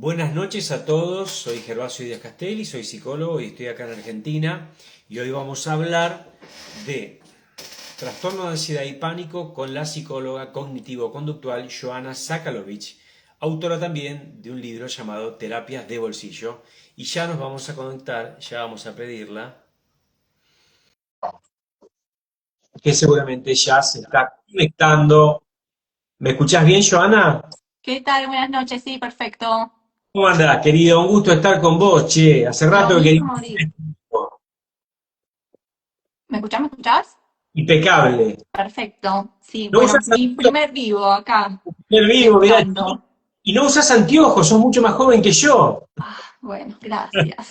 Buenas noches a todos, soy Gervasio Díaz Castelli, soy psicólogo y estoy acá en Argentina y hoy vamos a hablar de trastorno de ansiedad y pánico con la psicóloga cognitivo-conductual Joana Sakalovich, autora también de un libro llamado Terapias de Bolsillo. Y ya nos vamos a conectar, ya vamos a pedirla, que seguramente ya se está conectando. ¿Me escuchás bien, Joana? ¿Qué tal? Buenas noches, sí, perfecto. ¿Cómo andás, querido? Un gusto estar con vos, che. Hace Lo rato que quería... mismo digo. ¿Me escuchás? ¿Me escuchás? Impecable. Perfecto. Sí, No bueno, usas mi primer vivo acá, el vivo, mirá, debutando. y no usas anteojos, sos mucho más joven que yo. Bueno, gracias.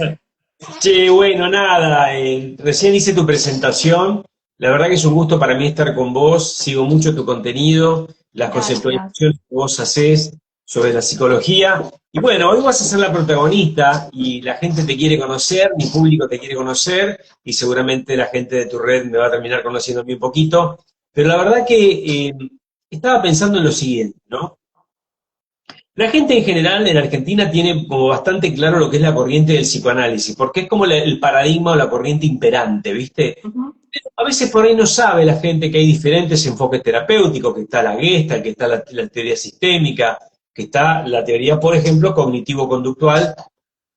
Che, bueno, nada, recién hice tu presentación. La verdad que es un gusto para mí estar con vos. Sigo mucho tu contenido, las Gracias. conceptualizaciones que vos hacés sobre la psicología. Y bueno, hoy vas a ser la protagonista y la gente te quiere conocer, mi público te quiere conocer y seguramente la gente de tu red me va a terminar conociendo a mí un poquito. Pero la verdad que estaba pensando en lo siguiente, ¿no? La gente en general en Argentina tiene como bastante claro lo que es la corriente del psicoanálisis, porque es como el paradigma o la corriente imperante, ¿viste? Ujú. A veces por ahí no sabe la gente que hay diferentes enfoques terapéuticos, que está la Gestalt, que está la teoría sistémica, que está la teoría, por ejemplo, cognitivo-conductual,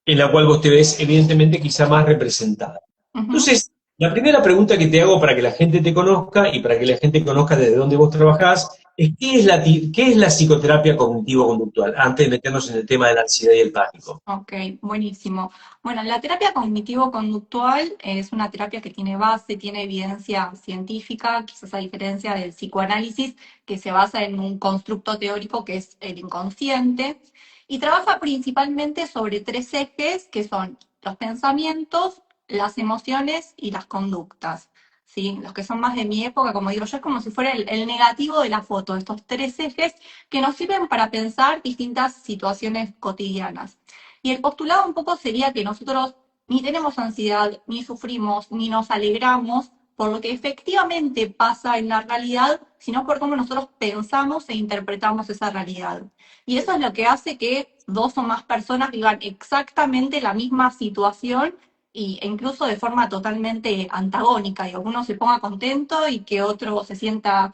en la cual vos te ves evidentemente quizá más representada. Ujú. Entonces, la primera pregunta que te hago para que la gente te conozca y para que la gente conozca desde dónde vos trabajás es qué es la psicoterapia cognitivo-conductual, antes de meternos en el tema de la ansiedad y el pánico. Ok, buenísimo. Bueno, la terapia cognitivo-conductual es una terapia que tiene base, tiene evidencia científica, quizás a diferencia del psicoanálisis, que se basa en un constructo teórico que es el inconsciente, y trabaja principalmente sobre tres ejes que son los pensamientos, las emociones y las conductas. ¿Sí? Los que son más de mi época, como digo yo, es como si fuera el negativo de la foto, estos tres ejes que nos sirven para pensar distintas situaciones cotidianas. Y el postulado un poco sería que nosotros ni tenemos ansiedad, ni sufrimos, ni nos alegramos por lo que efectivamente pasa en la realidad, sino por cómo nosotros pensamos e interpretamos esa realidad. Y eso es lo que hace que dos o más personas vivan exactamente la misma situación e incluso de forma totalmente antagónica, y uno se ponga contento y que otro se sienta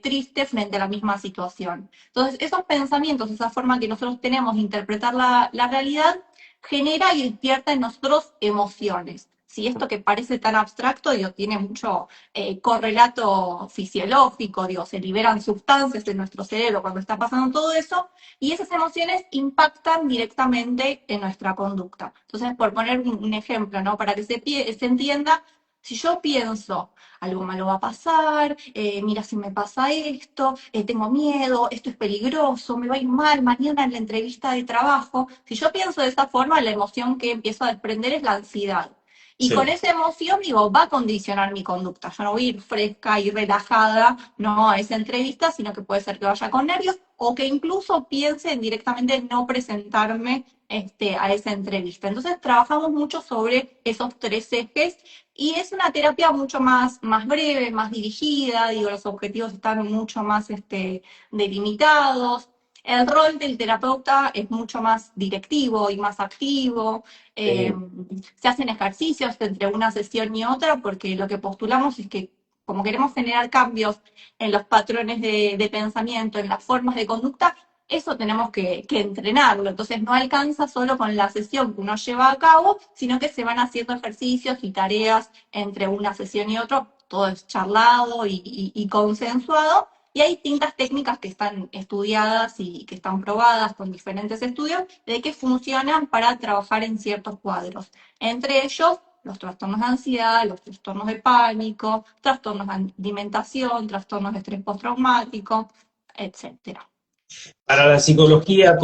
triste frente a la misma situación. Entonces, esos pensamientos, esa forma que nosotros tenemos de interpretar la realidad, genera y despierta en nosotros emociones. Si esto que parece tan abstracto, digo, tiene mucho correlato fisiológico, digo, se liberan sustancias en nuestro cerebro cuando está pasando todo eso, y esas emociones impactan directamente en nuestra conducta. Entonces, por poner un ejemplo, ¿no? Para que se entienda, si yo pienso, algo malo va a pasar, mira si me pasa esto, tengo miedo, esto es peligroso, me va a ir mal mañana en la entrevista de trabajo. Si yo pienso de esa forma, la emoción que empiezo a desprender es la ansiedad. Y con Sí. esa emoción, digo, va a condicionar mi conducta. Yo no voy a ir fresca y relajada, no a esa entrevista, sino que puede ser que vaya con nervios o que incluso piense en directamente no presentarme a esa entrevista. Entonces, trabajamos mucho sobre esos tres ejes y es una terapia mucho más breve, más dirigida, digo, los objetivos están mucho más delimitados. El rol del terapeuta es mucho más directivo y más activo. Eh, Sí. Se hacen ejercicios entre una sesión y otra porque lo que postulamos es que como queremos generar cambios en los patrones de pensamiento, en las formas de conducta, eso tenemos que entrenarlo. Entonces no alcanza solo con la sesión que uno lleva a cabo, sino que se van haciendo ejercicios y tareas entre una sesión y otra, todo es charlado y consensuado. Y hay distintas técnicas que están estudiadas y que están probadas con diferentes estudios de que funcionan para trabajar en ciertos cuadros. Entre ellos, los trastornos de ansiedad, los trastornos de pánico, trastornos de alimentación, trastornos de estrés postraumático, etcétera. Para la psicología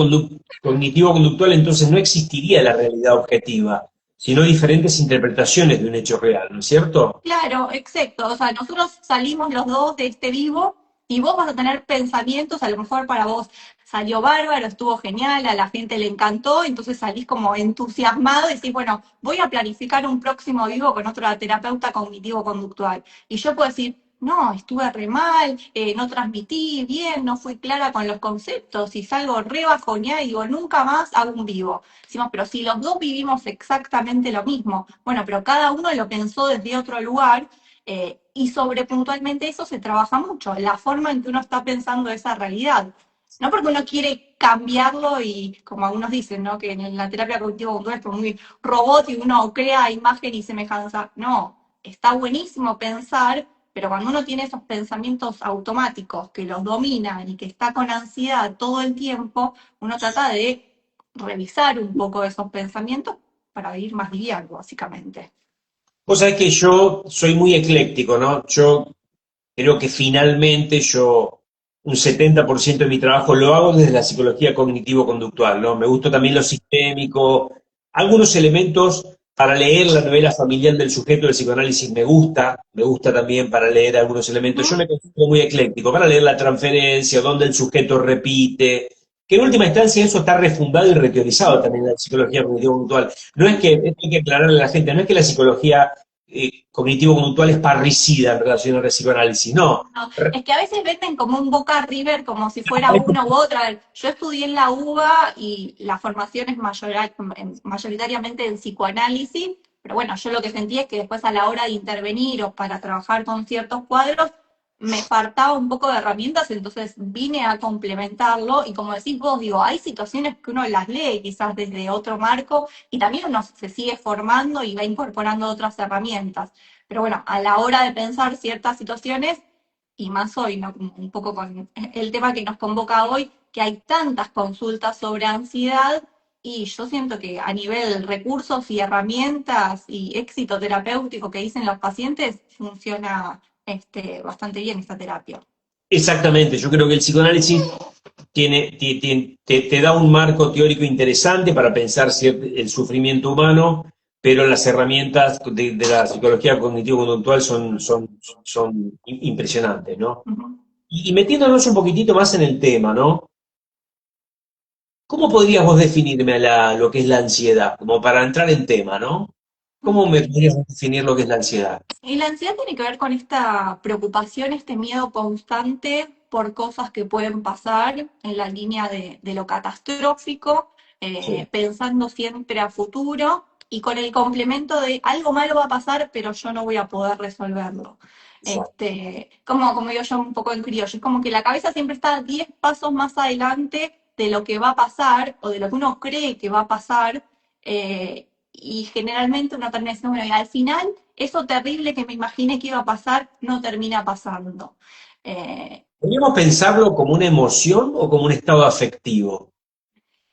cognitivo-conductual entonces no existiría la realidad objetiva, sino diferentes interpretaciones de un hecho real, ¿no es cierto? Claro, exacto. O sea, nosotros salimos los dos de este vivo y vos vas a tener pensamientos, a lo mejor para vos salió bárbaro, estuvo genial, a la gente le encantó, entonces salís como entusiasmado y decís, bueno, voy a planificar un próximo vivo con otro terapeuta cognitivo-conductual. Y yo puedo decir, no, estuve re mal, no transmití bien, no fui clara con los conceptos y salgo re bajoneada y digo, nunca más hago un vivo. Decimos, pero si los dos vivimos exactamente lo mismo, bueno, pero cada uno lo pensó desde otro lugar y sobre puntualmente eso se trabaja mucho, la forma en que uno está pensando esa realidad. No porque uno quiere cambiarlo y, como algunos dicen, ¿no? Que en la terapia cognitivo-conductual es muy robótico, uno crea imagen y semejanza. No, está buenísimo pensar, pero cuando uno tiene esos pensamientos automáticos que los dominan y que está con ansiedad todo el tiempo, uno trata de revisar un poco esos pensamientos para vivir más liviano, básicamente. Vos sabés que yo soy muy ecléctico, ¿no? Yo creo que finalmente yo un 70% de mi trabajo lo hago desde la psicología cognitivo-conductual, ¿no? Me gusta también lo sistémico, algunos elementos para leer la novela familiar del sujeto del psicoanálisis me gusta también para leer algunos elementos. Yo Ujú. me considero muy ecléctico, para leer la transferencia, donde el sujeto repite, que en última instancia eso está refundado y reteorizado también en la psicología cognitivo-conductual. No es que, esto hay que aclararle a la gente, no es que la psicología cognitivo-conductual es parricida en relación al psicoanálisis. No. No, es que a veces venden como un Boca River, como si fuera uno u otro. A ver, yo estudié en la UBA y la formación es mayoritariamente en psicoanálisis, pero bueno, yo lo que sentí es que después a la hora de intervenir o para trabajar con ciertos cuadros, me faltaba un poco de herramientas, entonces vine a complementarlo y como decís vos, digo, hay situaciones que uno las lee quizás desde otro marco y también uno se sigue formando y va incorporando otras herramientas. Pero bueno, a la hora de pensar ciertas situaciones, y más hoy, ¿no? Como un poco con el tema que nos convoca hoy, que hay tantas consultas sobre ansiedad y yo siento que a nivel recursos y herramientas y éxito terapéutico que dicen los pacientes, funciona bastante bien esta terapia. Exactamente, yo creo que el psicoanálisis te da un marco teórico interesante para pensar el sufrimiento humano, pero las herramientas de la psicología cognitivo-conductual son impresionantes, ¿no? Uh -huh. Y metiéndonos un poquitito más en el tema, ¿no? ¿Cómo podrías vos definirme lo que es la ansiedad? Como para entrar en tema, ¿no? ¿Cómo me podrías definir lo que es la ansiedad? Y la ansiedad tiene que ver con esta preocupación, este miedo constante por cosas que pueden pasar en la línea de lo catastrófico, Sí, pensando siempre a futuro y con el complemento de algo malo va a pasar, pero yo no voy a poder resolverlo. exacto. Como digo yo un poco en criollo, es como que la cabeza siempre está 10 pasos más adelante de lo que va a pasar o de lo que uno cree que va a pasar. Y generalmente uno termina diciendo, bueno, y al final eso terrible que me imaginé que iba a pasar no termina pasando. Eh, ¿Podríamos pensarlo como una emoción o como un estado afectivo?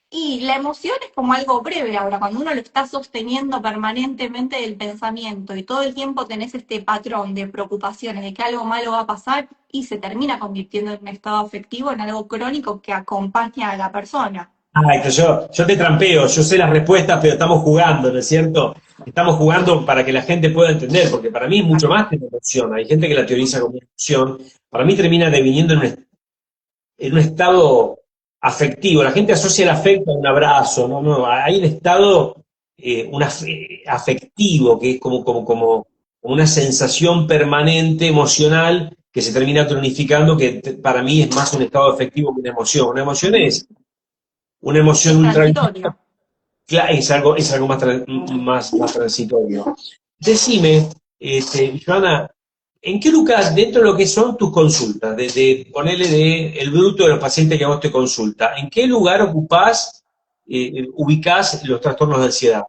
y la emoción es como algo breve ahora, cuando uno lo está sosteniendo permanentemente del pensamiento y todo el tiempo tenés este patrón de preocupaciones de que algo malo va a pasar y se termina convirtiendo en un estado afectivo, en algo crónico que acompaña a la persona. Ay, que yo te trampeo, yo sé las respuestas, pero estamos jugando, ¿no es cierto? Estamos jugando para que la gente pueda entender, porque para mí es mucho más que una emoción. Hay gente que la teoriza como una emoción. Para mí termina deviniendo en un estado afectivo. La gente asocia el afecto a un abrazo, no, no. Hay un estado afectivo, que es como una sensación permanente, emocional, que se termina cronificando, que para mí es más un estado afectivo que una emoción. Una emoción Ujú. es una emoción Es ultra transitorio. es algo más transitorio. Decime, Joana, ¿en qué lugar, dentro de lo que son tus consultas, de ponerle el bruto de los pacientes que a vos te consulta, ¿en qué lugar ubicás los trastornos de ansiedad?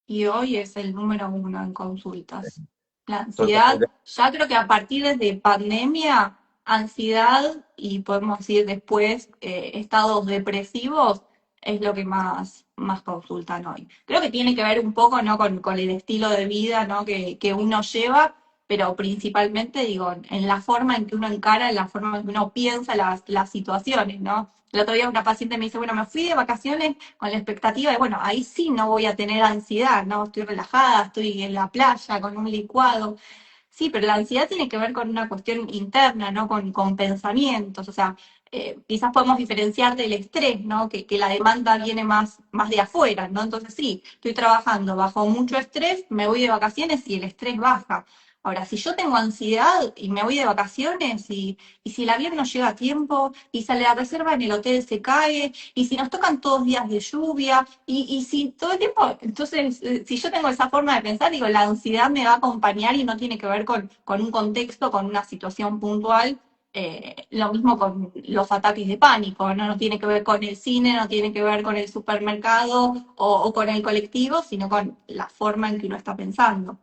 Y hoy es el número uno en consultas. La ansiedad, Totalmente. ya creo que a partir de pandemia, ansiedad y podemos decir después estados depresivos es lo que más consultan hoy. Creo que tiene que ver un poco, ¿no? con el estilo de vida, ¿no? que uno lleva, pero principalmente, digo, en la forma en que uno encara, en la forma en que uno piensa las situaciones, ¿no? El otro día una paciente me dice, bueno, me fui de vacaciones con la expectativa de, bueno, ahí sí no voy a tener ansiedad, ¿no? Estoy relajada, estoy en la playa con un licuado. Sí, pero la ansiedad tiene que ver con una cuestión interna, ¿no? Con pensamientos, o sea, quizás podemos diferenciar del estrés, ¿no? Que la demanda viene más de afuera, ¿no? Entonces sí, estoy trabajando bajo mucho estrés, me voy de vacaciones y el estrés baja. Ahora, si yo tengo ansiedad y me voy de vacaciones y si el avión no llega a tiempo y si la reserva en el hotel se cae y si nos tocan todos días de lluvia y si todo el tiempo, entonces, si yo tengo esa forma de pensar, digo, la ansiedad me va a acompañar y no tiene que ver con un contexto, con una situación puntual. Lo mismo con los ataques de pánico, ¿no? No tiene que ver con el cine, no tiene que ver con el supermercado o con el colectivo, sino con la forma en que uno está pensando.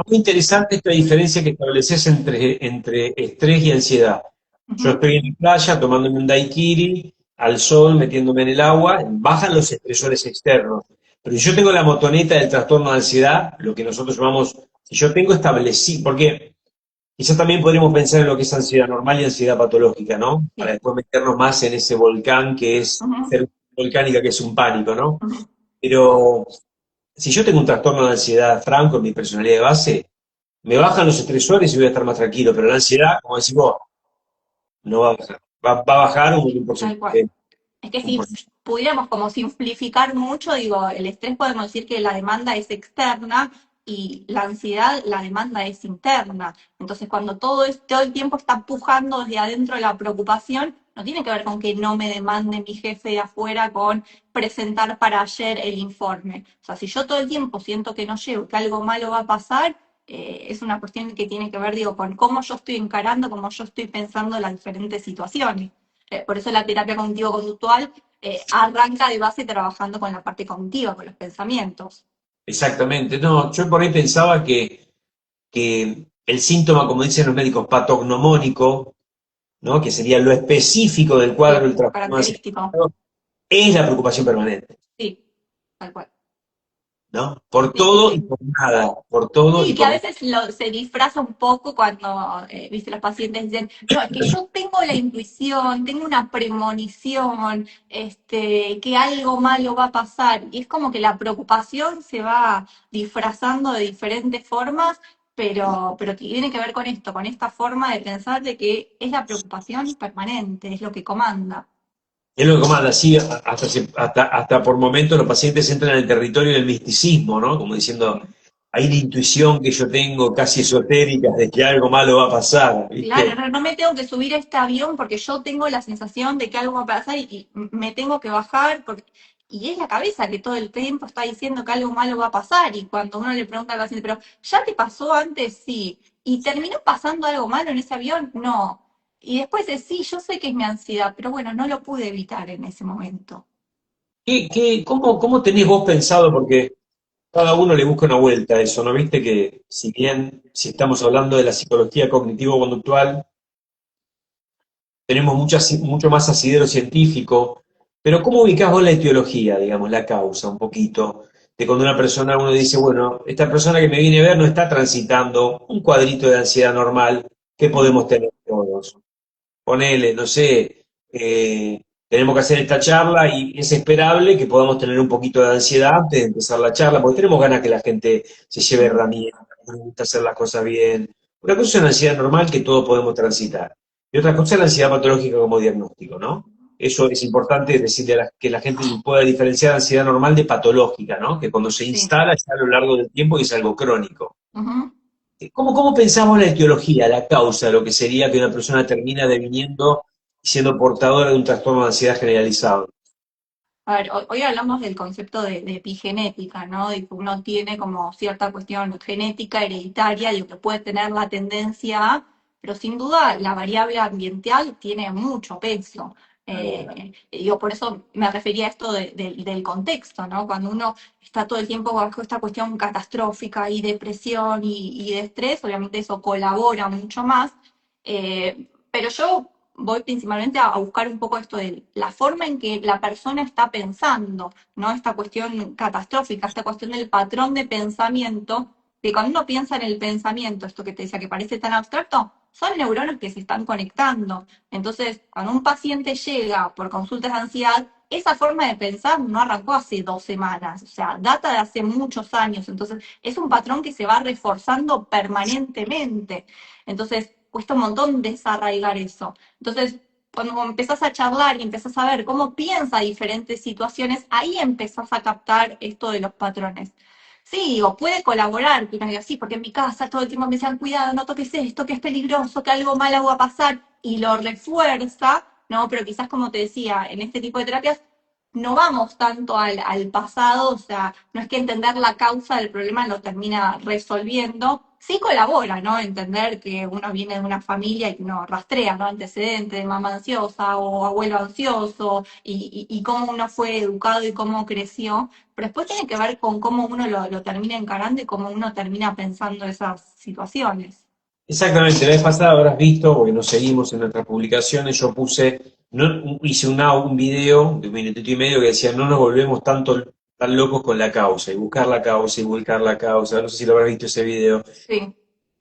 Muy interesante esta diferencia que estableces entre estrés y ansiedad. Yo Ujú. estoy en la playa tomándome un daiquiri, al sol, metiéndome en el agua, bajan los estresores externos. Pero si yo tengo la motoneta del trastorno de ansiedad, lo que nosotros llamamos, si yo tengo establecido, porque quizás también podríamos pensar en lo que es ansiedad normal y ansiedad patológica, ¿no? Para Sí. después meternos más en ese volcán que es Ujú, ser volcánica, que es un pánico, ¿no? ujú. Pero si yo tengo un trastorno de ansiedad franco en mi personalidad de base, me bajan los estresores y voy a estar más tranquilo, pero la ansiedad, como decís vos, no va a bajar. Va a bajar un Tal cual. porcentaje. Es que Un si porcentaje. pudiéramos como simplificar mucho, digo, el estrés podemos decir que la demanda es externa y la ansiedad, la demanda es interna. Entonces, cuando todo el tiempo está pujando desde adentro la preocupación, no tiene que ver con que no me demande mi jefe de afuera con presentar para ayer el informe. O sea, si yo todo el tiempo siento que no llego, que algo malo va a pasar, es una cuestión que tiene que ver, digo, con cómo yo estoy encarando, cómo yo estoy pensando las diferentes situaciones. Por eso la terapia cognitivo-conductual arranca de base trabajando con la parte cognitiva, con los pensamientos. Exactamente. No, yo por ahí pensaba que el síntoma, como dicen los médicos, patognomónico, ¿no? Que sería lo específico del cuadro Sí, del trastorno de característico. ansiedad, es la preocupación permanente, Sí, tal cual. ¿no? Por Sí, sí, todo y sí. por nada, por todo y Sí, que a por nada. veces se disfraza un poco cuando, viste, los pacientes dicen, no, es que yo tengo la intuición, tengo una premonición, que algo malo va a pasar. Y es como que la preocupación se va disfrazando de diferentes formas, pero tiene que ver con esto, con esta forma de pensar de que es la preocupación permanente, es lo que comanda. Es lo que comanda, sí, hasta por momentos los pacientes entran en el territorio del misticismo, ¿no? Como diciendo, hay la intuición que yo tengo casi esotérica de que algo malo va a pasar, Claro, ¿viste? no me tengo que subir a este avión porque yo tengo la sensación de que algo va a pasar y me tengo que bajar y es la cabeza que todo el tiempo está diciendo que algo malo va a pasar y cuando uno le pregunta al paciente, pero ¿ya te pasó antes? Sí. ¿Y terminó pasando algo malo en ese avión? No. Y después es, sí, yo sé que es mi ansiedad, pero bueno, no lo pude evitar en ese momento. ¿Cómo tenés vos pensado? Porque cada uno le busca una vuelta a eso, ¿no? Viste que si bien, si estamos hablando de la psicología cognitivo-conductual, tenemos mucho más asidero científico, pero ¿cómo ubicás vos la etiología, digamos, la causa, un poquito? De cuando una persona, uno dice, bueno, esta persona que me viene a ver no está transitando un cuadrito de ansiedad normal que podemos tener todos. Ponele, no sé, tenemos que hacer esta charla y es esperable que podamos tener un poquito de ansiedad antes de empezar la charla, porque tenemos ganas que la gente se lleve Ujú. herramientas, nos gusta hacer las cosas bien. Una cosa es una ansiedad normal que todos podemos transitar, y otra cosa es la ansiedad patológica como diagnóstico, ¿no? Eso es importante decirle que la gente pueda diferenciar ansiedad normal de patológica, ¿no? Que cuando se Sí. instala ya a lo largo del tiempo y es algo crónico. Ujú. ¿Cómo pensamos la etiología, la causa de lo que sería que una persona termina deviniendo y siendo portadora de un trastorno de ansiedad generalizado? A ver, hoy hablamos del concepto de epigenética, ¿no? De que uno tiene como cierta cuestión genética, hereditaria, y que puede tener la tendencia a, pero sin duda la variable ambiental tiene mucho peso. Digo, por eso me refería a esto del contexto, ¿no? Cuando uno está todo el tiempo bajo esta cuestión catastrófica y depresión y de estrés, obviamente eso colabora mucho más. Pero yo voy principalmente a buscar un poco esto de la forma en que la persona está pensando, ¿no? Esta cuestión catastrófica, esta cuestión del patrón de pensamiento, que cuando uno piensa en el pensamiento, esto que te decía que parece tan abstracto, son neuronas que se están conectando. Entonces, cuando un paciente llega por consultas de ansiedad, esa forma de pensar no arrancó hace 2 semanas, o sea, data de hace muchos años. Entonces, es un patrón que se va reforzando permanentemente. Entonces, cuesta un montón desarraigar eso. Entonces, cuando empezás a charlar y empezás a ver cómo piensa diferentes situaciones, ahí empezás a captar esto de los patrones. Sí, o puede colaborar, que uno diga, sí, porque en mi casa todo el tiempo me decían, cuidado, no toques esto, que es peligroso, que algo malo va a pasar, y lo refuerza, ¿no? Pero quizás, como te decía, en este tipo de terapias no vamos tanto al pasado, o sea, no es que entender la causa del problema lo termina resolviendo, sí colabora, ¿no? Entender que uno viene de una familia y que uno rastrea, ¿no? Antecedentes de mamá ansiosa o abuelo ansioso y cómo uno fue educado y cómo creció, pero después tiene que ver con cómo uno lo termina encarando y cómo uno termina pensando esas situaciones. Exactamente, la vez pasada habrás visto, porque nos seguimos en nuestras publicaciones, yo puse, no, hice un video de un minutito y medio que decía, no nos volvemos tan locos con la causa, y buscar la causa, y buscar la causa, no sé si lo habrás visto ese video. Sí.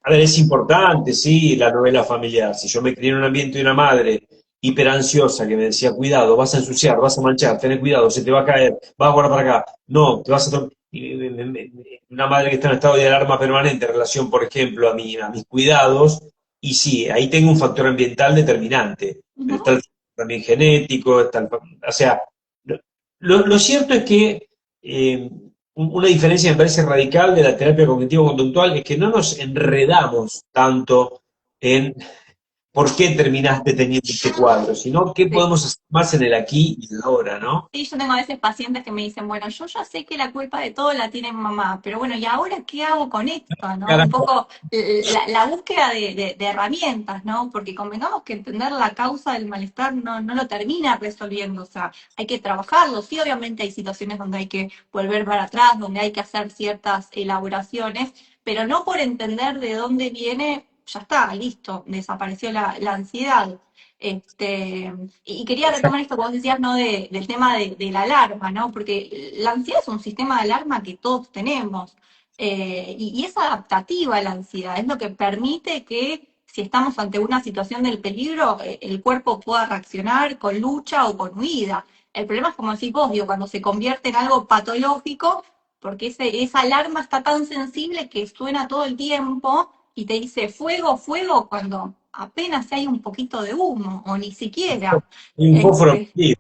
A ver, es importante, sí, la novela familiar. Si yo me crié en un ambiente de una madre hiperansiosa que me decía, cuidado, vas a ensuciar, vas a manchar, ten cuidado, se te va a caer, vas a guardar para acá. No, te vas a... Una madre que está en estado de alarma permanente en relación, por ejemplo, a mis cuidados, y sí, ahí tengo un factor ambiental determinante, pero está Ujú. también genético, o sea, lo cierto es que eh, una diferencia me parece radical de la terapia cognitivo-conductual es que no nos enredamos tanto en por qué terminaste teniendo este cuadro, sino qué Sí. podemos hacer más en el aquí y el ahora, ¿no? Sí, yo tengo a veces pacientes que me dicen, bueno, yo ya sé que la culpa de todo la tiene mamá, pero bueno, ¿y ahora qué hago con esto, no? Un Carajo, poco la búsqueda de herramientas, ¿no? Porque convengamos que entender la causa del malestar no lo termina resolviendo, o sea, hay que trabajarlo. Sí, obviamente hay situaciones donde hay que volver para atrás, donde hay que hacer ciertas elaboraciones, pero no por entender de dónde viene, ya está, listo, desapareció la ansiedad. Este, y quería retomar esto que vos decías, ¿no? Del tema de la alarma, ¿no? Porque la ansiedad es un sistema de alarma que todos tenemos. Y es adaptativa la ansiedad, es lo que permite que si estamos ante una situación del peligro, el cuerpo pueda reaccionar con lucha o con huida. El problema es como decís vos, digo, cuando se convierte en algo patológico, porque esa alarma está tan sensible que suena todo el tiempo y te dice fuego, fuego, cuando apenas hay un poquito de humo, o ni siquiera. un fósforo. Este, Sí.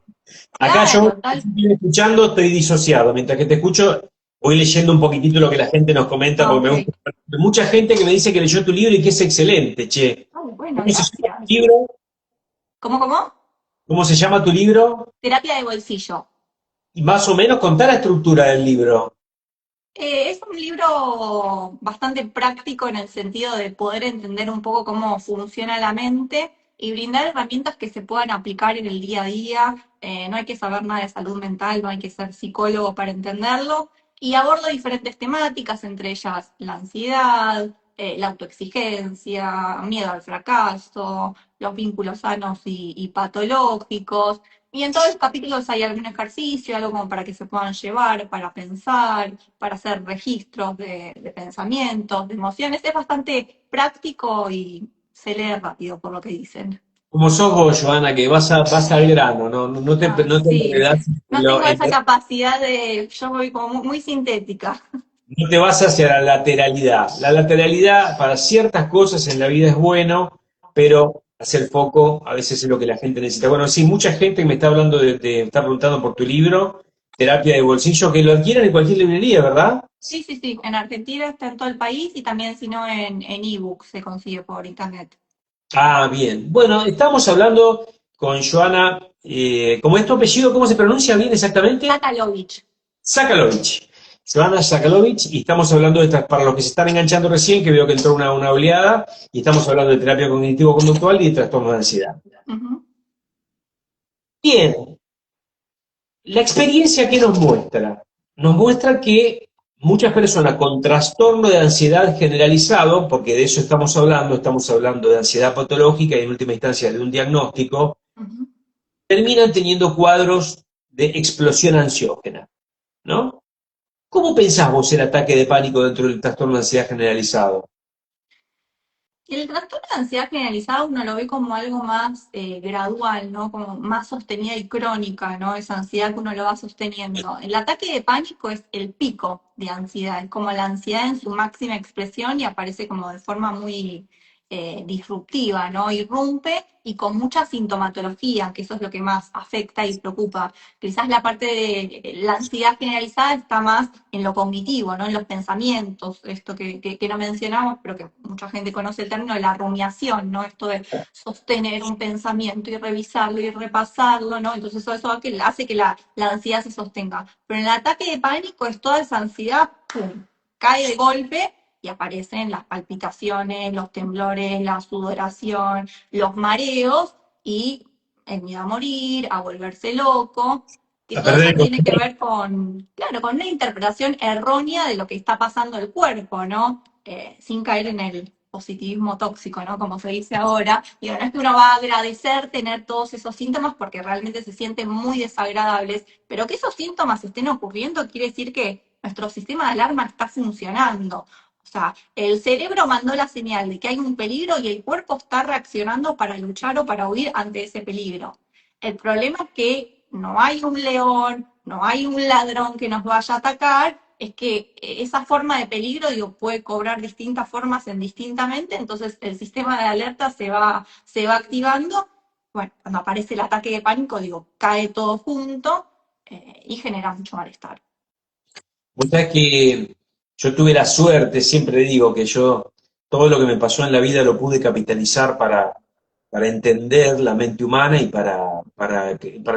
Acá yo claro, tal. estoy escuchando, estoy disociado. Mientras que te escucho, voy leyendo un poquitito lo que la gente nos comenta, Ah, porque me ok. gusta. Mucha gente que me dice que leyó tu libro y que es excelente, che. Ay, bueno, ¿Cómo se llama tu gracias. libro? ¿Cómo, cómo? ¿Cómo se llama tu libro? Terapia de bolsillo. Y más o menos contar la estructura del libro. Es un libro bastante práctico en el sentido de poder entender un poco cómo funciona la mente y brindar herramientas que se puedan aplicar en el día a día. No hay que saber nada de salud mental, no hay que ser psicólogo para entenderlo. Y abordo diferentes temáticas, entre ellas la ansiedad, la autoexigencia, miedo al fracaso, los vínculos sanos y patológicos. Y en todos los capítulos hay algún ejercicio, algo como para que se puedan llevar, para pensar, para hacer registros de pensamientos, de emociones. Es bastante práctico y se lee rápido, por lo que dicen. Como sos vos, Joana, que vas al grano, Ah, no te sí, enredás, no tengo esa capacidad de, yo voy como muy sintética. no te vas hacia la lateralidad. La lateralidad para ciertas cosas en la vida es bueno, pero hacer foco a veces es lo que la gente necesita. Bueno, sí, mucha gente me está hablando está preguntando por tu libro, Terapia de Bolsillo, que lo adquieren en cualquier librería, ¿verdad? Sí, sí, sí, en Argentina está en todo el país y también si no en ebook se consigue por internet. Ah, bien. Bueno, estamos hablando con Joana, ¿cómo es tu apellido? ¿Cómo se pronuncia bien exactamente? Sakalovich. Sakalovich. Joana Sakalovich, y estamos hablando de estas, para los que se están enganchando recién, que veo que entró una oleada, y estamos hablando de terapia cognitivo-conductual y de trastornos de ansiedad. Ujú. Bien, la experiencia que nos muestra que muchas personas con trastorno de ansiedad generalizado, porque de eso estamos hablando de ansiedad patológica y en última instancia de un diagnóstico, Ujú. terminan teniendo cuadros de explosión ansiógena, ¿no? ¿Cómo pensás vos el ataque de pánico dentro del trastorno de ansiedad generalizado? El trastorno de ansiedad generalizada uno lo ve como algo más gradual, ¿no? Como más sostenida y crónica, ¿no? Esa ansiedad que uno lo va sosteniendo. El ataque de pánico es el pico de ansiedad, es como la ansiedad en su máxima expresión y aparece como de forma muy disruptiva, ¿no? Irrumpe y con mucha sintomatología, que eso es lo que más afecta y preocupa. Quizás la parte de la ansiedad generalizada está más en lo cognitivo, ¿no? En los pensamientos, esto que no mencionamos, pero que mucha gente conoce el término de la rumiación, ¿no? Esto de sostener un pensamiento y revisarlo y repasarlo, ¿no? Entonces eso hace que la ansiedad se sostenga. Pero en el ataque de pánico es toda esa ansiedad, ¡pum!, cae de golpe y aparecen las palpitaciones, los temblores, la sudoración, los mareos y el miedo a morir, a volverse loco, que A todo perder eso el tiene que control. ver con, claro, con una interpretación errónea de lo que está pasando el cuerpo, ¿no? Sin caer en el positivismo tóxico, ¿no? Como se dice ahora. Digo, no es que uno va a agradecer tener todos esos síntomas porque realmente se sienten muy desagradables, pero que esos síntomas estén ocurriendo quiere decir que nuestro sistema de alarma está funcionando. O sea, el cerebro mandó la señal de que hay un peligro y el cuerpo está reaccionando para luchar o para huir ante ese peligro. El problema es que no hay un león, no hay un ladrón que nos vaya a atacar, es que esa forma de peligro, digo, puede cobrar distintas formas indistintamente, entonces el sistema de alerta se va activando. Bueno, cuando aparece el ataque de pánico, digo, cae todo junto y genera mucho malestar. Vos sabés que yo tuve la suerte, siempre digo que yo todo lo que me pasó en la vida lo pude capitalizar para entender la mente humana y para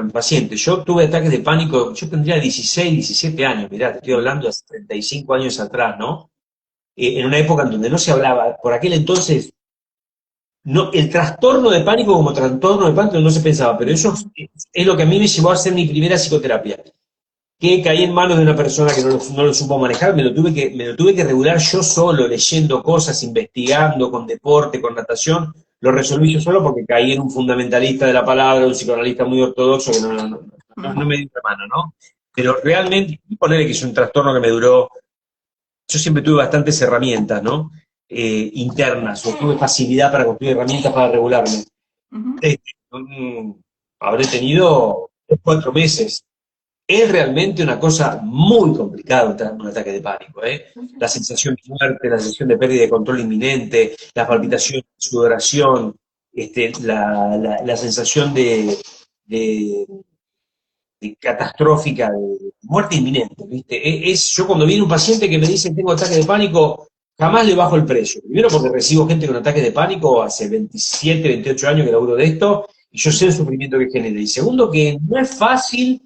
mi paciente. Yo tuve ataques de pánico, yo tendría 16, 17 años, mirá, te estoy hablando de hace 35 años atrás, ¿no? En una época en donde no se hablaba, por aquel entonces, no, el trastorno de pánico como trastorno de pánico no se pensaba, pero eso es lo que a mí me llevó a hacer mi primera psicoterapia, que caí en manos de una persona que no lo supo manejar, me lo tuve que regular yo solo, leyendo cosas, investigando, con deporte, con natación, lo resolví yo solo porque caí en un fundamentalista de la palabra, un psicoanalista muy ortodoxo que no me dio la mano, ¿no? Pero realmente, ponerle que es un trastorno que me duró, yo siempre tuve bastantes herramientas, ¿no? Internas, o tuve facilidad para construir herramientas para regularme. Ujú. Este, habré tenido 4 meses. Es realmente una cosa muy complicada un ataque de pánico, ¿eh? La sensación de muerte, la sensación de pérdida de control inminente, la palpitación, la sudoración, la sensación de, de catastrófica, de muerte inminente, ¿viste? Yo cuando viene un paciente que me dice tengo ataque de pánico, jamás le bajo el precio. Primero porque recibo gente con ataque de pánico hace 27, 28 años que laburo de esto, y yo sé el sufrimiento que genera. Y segundo, que no es fácil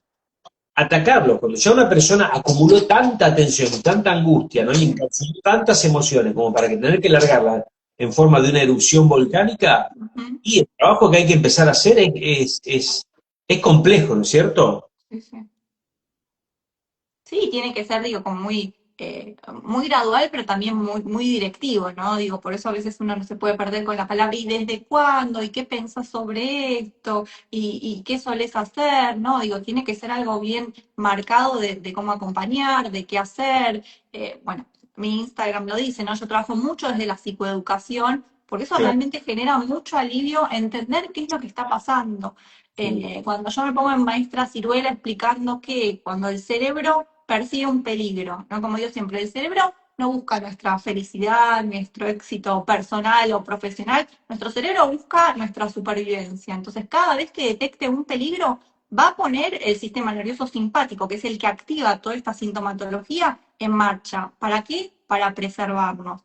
atacarlo. Cuando ya una persona acumuló tanta tensión y tanta angustia, ¿no? Y encapsuló tantas emociones como para que tener que largarla en forma de una erupción volcánica, Ujú. y el trabajo que hay que empezar a hacer es complejo, ¿no es cierto? Sí, sí. Sí, tiene que ser, digo, como muy gradual, pero también muy directivo, ¿no? Digo, por eso a veces uno no se puede perder con la palabra, ¿y desde cuándo? ¿Y qué pensás sobre esto? ¿Y qué solés hacer? ¿No? Digo, tiene que ser algo bien marcado de cómo acompañar, de qué hacer. Bueno, mi Instagram lo dice, ¿no? Yo trabajo mucho desde la psicoeducación, porque eso Claro. realmente genera mucho alivio entender qué es lo que está pasando. Cuando yo me pongo en maestra ciruela explicando que cuando el cerebro percibe un peligro, ¿no? Como digo siempre, el cerebro no busca nuestra felicidad, nuestro éxito personal o profesional, nuestro cerebro busca nuestra supervivencia. Entonces, cada vez que detecte un peligro, va a poner el sistema nervioso simpático, que es el que activa toda esta sintomatología, en marcha. ¿Para qué? Para preservarnos.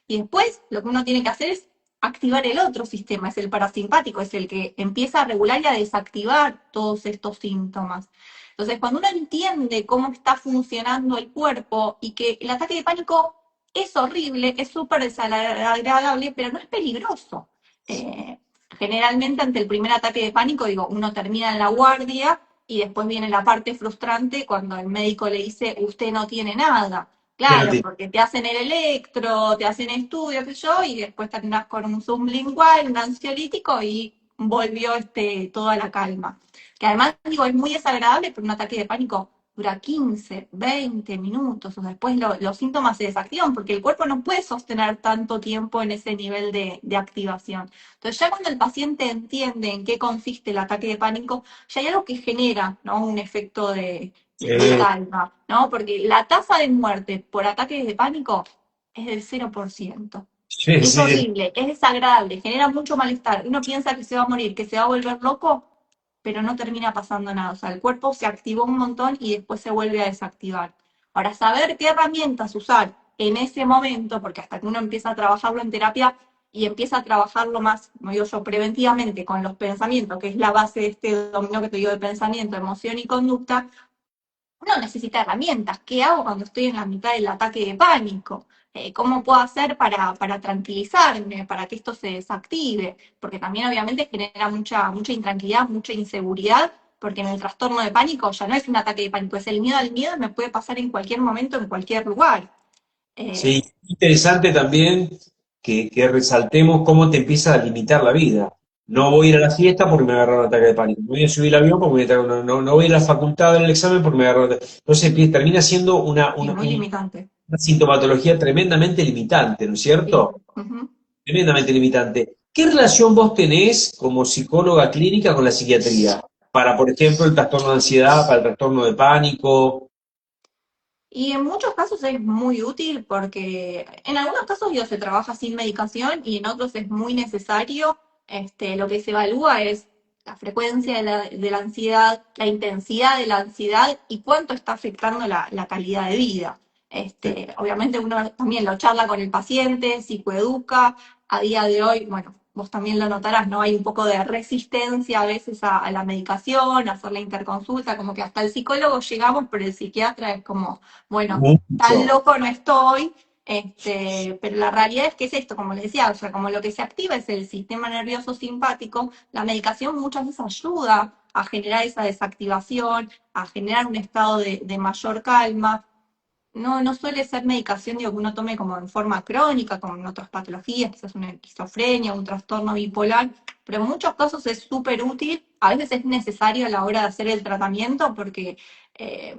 Y después, lo que uno tiene que hacer es activar el otro sistema, es el parasimpático, es el que empieza a regular y a desactivar todos estos síntomas. Entonces, cuando uno entiende cómo está funcionando el cuerpo y que el ataque de pánico es horrible, es súper desagradable, pero no es peligroso. Eh, Generalmente ante el primer ataque de pánico, digo, uno termina en la guardia y después viene la parte frustrante cuando el médico le dice, usted no tiene nada. ¿Qué no Claro, tiene? porque te hacen el electro, te hacen estudios, qué sé yo, y después terminas con un sublingual, un ansiolítico y volvió toda la calma. Que además, digo, es muy desagradable, pero un ataque de pánico dura 15, 20 minutos, o sea, después los síntomas se desactivan porque el cuerpo no puede sostener tanto tiempo en ese nivel de activación. Entonces, ya cuando el paciente entiende en qué consiste el ataque de pánico, ya hay algo que genera, ¿no? Un efecto de Eh, calma, ¿no? Porque la tasa de muerte por ataques de pánico es del 0%. Sí, Es sí, horrible, es desagradable, genera mucho malestar. Uno piensa que se va a morir, que se va a volver loco, pero no termina pasando nada. O sea, el cuerpo se activó un montón y después se vuelve a desactivar. Ahora, saber qué herramientas usar en ese momento, porque hasta que uno empieza a trabajarlo en terapia y empieza a trabajarlo más, como digo yo, preventivamente con los pensamientos, que es la base de este dominó que te digo de pensamiento, emoción y conducta, uno necesita herramientas. ¿Qué hago cuando estoy en la mitad del ataque de pánico? ¿Cómo puedo hacer para tranquilizarme, para que esto se desactive? Porque también obviamente genera mucha intranquilidad, mucha inseguridad, porque en el trastorno de pánico ya no es un ataque de pánico, es el miedo al miedo, me puede pasar en cualquier momento, en cualquier lugar. sí. Eh, Interesante también que resaltemos cómo te empieza a limitar la vida. No voy a ir a la fiesta porque me agarró un ataque de pánico. No voy a subir el avión porque no voy a ir a la facultad en el examen porque me agarró un ataque. Entonces termina siendo sí, muy limitante. una sintomatología tremendamente limitante, ¿no es Sí. cierto? Ujú. Tremendamente limitante. ¿Qué relación vos tenés como psicóloga clínica con la psiquiatría? Para, por ejemplo, el trastorno de ansiedad, para el trastorno de pánico. Y en muchos casos es muy útil porque en algunos casos yo, se trabaja sin medicación y en otros es muy necesario. Lo que se evalúa es la frecuencia de la ansiedad, la intensidad de la ansiedad y cuánto está afectando la calidad de vida. Obviamente uno también lo charla con el paciente, psicoeduca. A día de hoy, bueno, vos también lo notarás, ¿no? Hay un poco de resistencia a veces a la medicación, a hacer la interconsulta, como que hasta el psicólogo llegamos, pero el psiquiatra es como bueno, tan Mucho. loco no estoy, pero la realidad es que es esto, como les decía, o sea, como lo que se activa es el sistema nervioso simpático, la medicación muchas veces ayuda a generar esa desactivación, a generar un estado de mayor calma, no suele ser medicación digo, que uno tome como en forma crónica, como en otras patologías, quizás una esquizofrenia, un trastorno bipolar, pero en muchos casos es súper útil, a veces es necesario a la hora de hacer el tratamiento porque eh,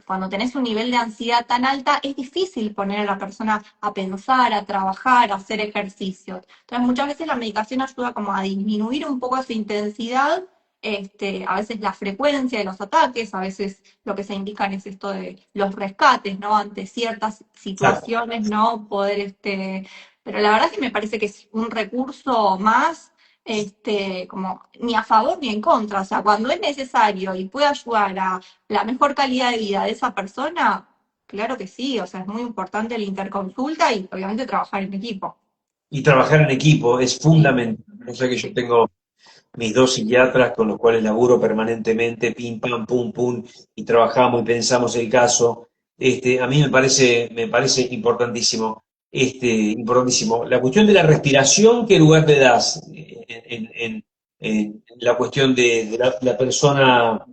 cuando tenés un nivel de ansiedad tan alta es difícil poner a la persona a pensar, a trabajar, a hacer ejercicio. Entonces muchas veces la medicación ayuda como a disminuir un poco esa intensidad, a veces la frecuencia de los ataques, a veces lo que se indican es esto de los rescates, ¿no? Ante ciertas Exacto. situaciones, ¿no? Poder, pero la verdad es que me parece que es un recurso más, como ni a favor ni en contra. O sea, cuando es necesario y puede ayudar a la mejor calidad de vida de esa persona, claro que sí. O sea, es muy importante la interconsulta y obviamente trabajar en equipo. Y trabajar en equipo es Sí, fundamental. O sea que yo sí. tengo mis dos psiquiatras con los cuales laburo permanentemente, pim, pam, pum, pum, y trabajamos y pensamos el caso. A mí me parece importantísimo. Importantísimo. La cuestión de la respiración, ¿qué lugar le das en la cuestión de la persona?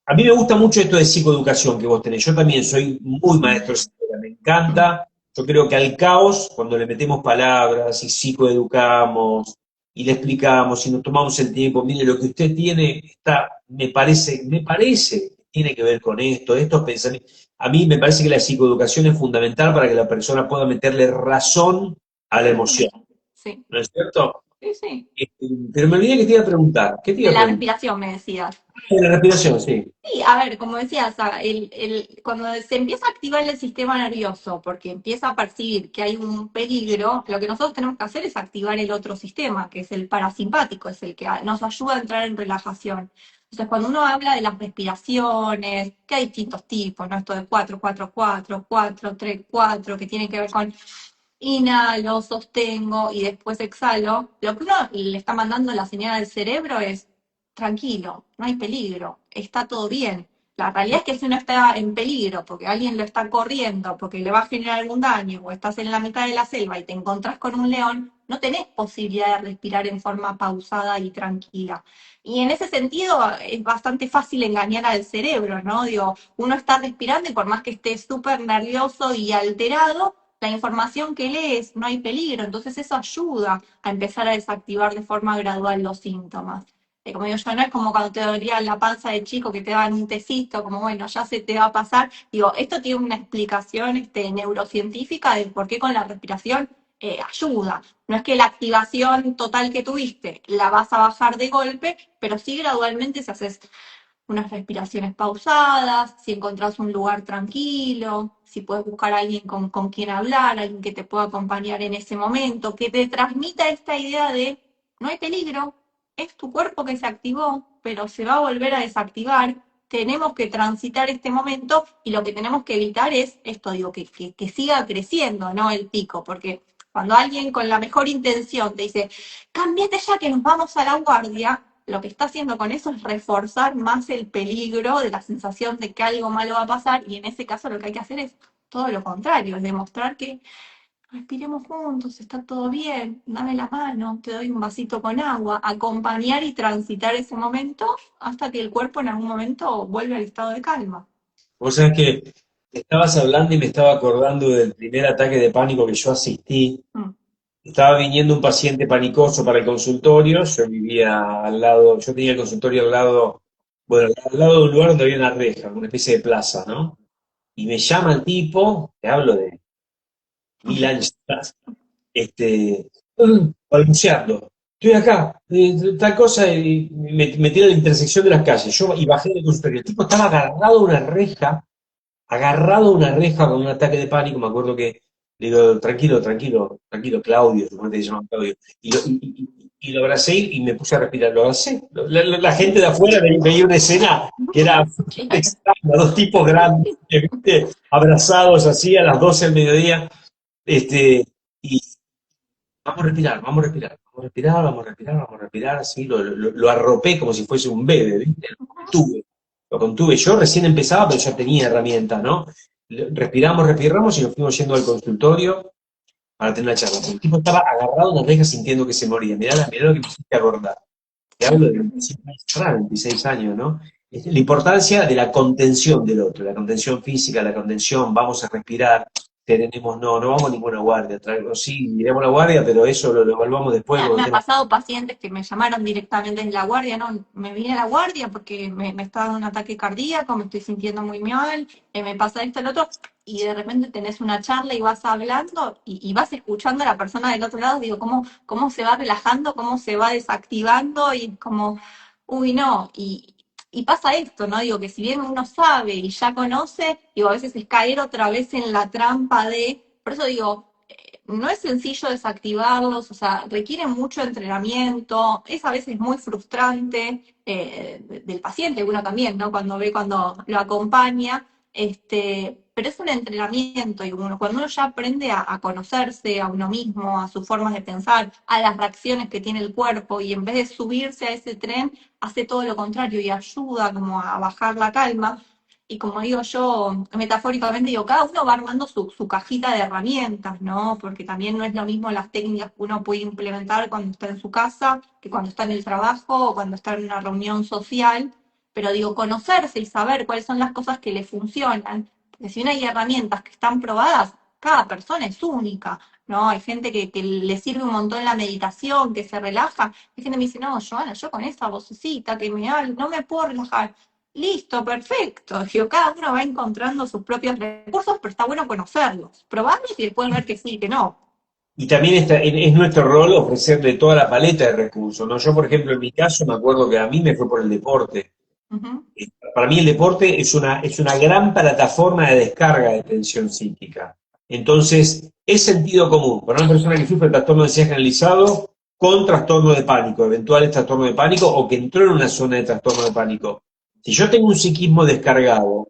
A mí me gusta mucho esto de psicoeducación que vos tenés. Yo también soy muy maestro de psicoeducación, me encanta. Yo creo que al caos, cuando le metemos palabras y psicoeducamos y le explicamos y nos tomamos el tiempo, mire, lo que usted tiene está, me parece, tiene que ver con esto, estos pensamientos. A mí me parece que la psicoeducación es fundamental para que la persona pueda meterle razón a la emoción, Totalmente. Sí, ¿no es cierto? sí, sí. Pero me olvidé que te iba a preguntar. ¿Qué te iba De a la preguntar? respiración me decías. De la respiración, sí. Sí, a ver, como decías, cuando se empieza a activar el sistema nervioso, porque empieza a percibir que hay un peligro, lo que nosotros tenemos que hacer es activar el otro sistema, que es el parasimpático, es el que nos ayuda a entrar en relajación. Entonces, cuando uno habla de las respiraciones, que hay distintos tipos, ¿no? Esto de 4-4-4, 4-3-4, que tiene que ver con inhalo, sostengo y después exhalo, lo que uno le está mandando la señal al cerebro es tranquilo, no hay peligro, está todo bien. La realidad es que si uno está en peligro porque alguien lo está corriendo, porque le va a generar algún daño, o estás en la mitad de la selva y te encontrás con un león, no tenés posibilidad de respirar en forma pausada y tranquila. Y en ese sentido es bastante fácil engañar al cerebro, ¿no? Digo, uno está respirando y por más que esté súper nervioso y alterado, la información que lees, no hay peligro, entonces eso ayuda a empezar a desactivar de forma gradual los síntomas. Como digo yo, no es como cuando te dolía la panza de chico que te daban un tecito, como bueno, ya se te va a pasar. Digo, esto tiene una explicación neurocientífica de por qué con la respiración ayuda. No es que la activación total que tuviste la vas a bajar de golpe, pero sí gradualmente se haces. unas respiraciones pausadas, si encontrás un lugar tranquilo, si puedes buscar a alguien con quien hablar, alguien que te pueda acompañar en ese momento, que te transmita esta idea de no hay peligro, es tu cuerpo que se activó, pero se va a volver a desactivar. Tenemos que transitar este momento y lo que tenemos que evitar es esto, digo, que siga creciendo, ¿no? El pico, porque cuando alguien con la mejor intención te dice, cámbiate ya que nos vamos a la guardia, lo que está haciendo con eso es reforzar más el peligro de la sensación de que algo malo va a pasar y en ese caso lo que hay que hacer es todo lo contrario, es demostrar que respiremos juntos, está todo bien, dame la mano, te doy un vasito con agua, acompañar y transitar ese momento hasta que el cuerpo en algún momento vuelve al estado de calma. Vos sabés que estabas hablando y me estaba acordando del primer ataque de pánico que yo asistí. Mm. Estaba viniendo un paciente panicoso para el consultorio, yo vivía al lado, yo tenía el consultorio al lado, bueno, al lado de un lugar donde había una reja, una especie de plaza, ¿no? Y me llama el tipo, te hablo de 1000 años atrás, balbuceando. Estoy acá, tal cosa, y me tira a la intersección de las calles. Yo y bajé del consultorio. El tipo estaba agarrado a una reja con un ataque de pánico. Me acuerdo que le digo, tranquilo, tranquilo, tranquilo, Claudio, suponete que se llama Claudio. Y lo abracé y me puse a respirar. Lo abracé. La gente de afuera veía una escena que era Claro. extraña, dos tipos grandes, ¿viste? Abrazados así a las 12 del mediodía. Y vamos a respirar, vamos a respirar, vamos a respirar, vamos a respirar, vamos a respirar, así lo arropé como si fuese un bebé, ¿viste? Lo contuve. Yo recién empezaba, pero ya tenía herramientas, ¿no? Respiramos, respiramos y nos fuimos yendo al consultorio para tener la charla. El tipo estaba agarrado en las rejas sintiendo que se moría. Mirá lo que me hiciste acordar. Te hablo de 26 años, ¿no? La importancia de la contención del otro, la contención física, la contención, vamos a respirar, tenemos, no vamos a ninguna guardia, sí, iremos a la guardia, pero eso lo evaluamos después Me cuando ha estemos. pasado pacientes que me llamaron directamente en la guardia, no, me vine a la guardia porque me está dando un ataque cardíaco, me estoy sintiendo muy mal, me pasa esto, el otro, y de repente tenés una charla y vas hablando y vas escuchando a la persona del otro lado, digo, cómo se va relajando, cómo se va desactivando y como, uy, no, y pasa esto, ¿no? Digo, que si bien uno sabe y ya conoce, digo, a veces es caer otra vez en la trampa por eso digo, no es sencillo desactivarlos, o sea, requiere mucho entrenamiento, es a veces muy frustrante del paciente, uno también, ¿no? Cuando lo acompaña, pero es un entrenamiento y cuando uno ya aprende a conocerse a uno mismo, a sus formas de pensar, a las reacciones que tiene el cuerpo y en vez de subirse a ese tren, hace todo lo contrario y ayuda como a bajar la calma. Y como digo yo, metafóricamente digo, cada uno va armando su cajita de herramientas, ¿no? Porque también no es lo mismo las técnicas que uno puede implementar cuando está en su casa, que cuando está en el trabajo o cuando está en una reunión social. Pero digo, conocerse y saber cuáles son las cosas que le funcionan. Porque si bien hay herramientas que están probadas, cada persona es única, ¿no? Hay gente que le sirve un montón la meditación, que se relaja. Hay gente que me dice, no, Joana, yo con esa vocecita que me habla, no me puedo relajar. Listo, perfecto. Digo, cada uno va encontrando sus propios recursos, pero está bueno conocerlos, probarlos y después ver que sí, y que no. Y también es nuestro rol ofrecerle toda la paleta de recursos, ¿no? Yo, por ejemplo, en mi caso, me acuerdo que a mí me fue por el deporte. Ujú. Para mí el deporte es una gran plataforma de descarga de tensión psíquica. Entonces, es sentido común. Para una persona que sufre trastorno de ansiedad generalizado con trastorno de pánico, eventuales trastornos de pánico o que entró en una zona de trastorno de pánico. Si yo tengo un psiquismo descargado,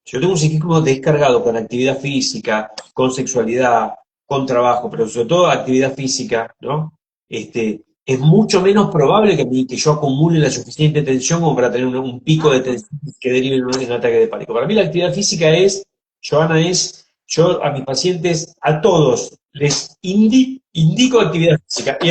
si yo tengo un psiquismo descargado con actividad física, con sexualidad, con trabajo, pero sobre todo actividad física, ¿no? Es mucho menos probable que yo acumule la suficiente tensión como para tener un pico de Ah, tensión que derive en un ataque de pánico. Para mí la actividad física Joana, yo a mis pacientes, a todos, les indico actividad física, y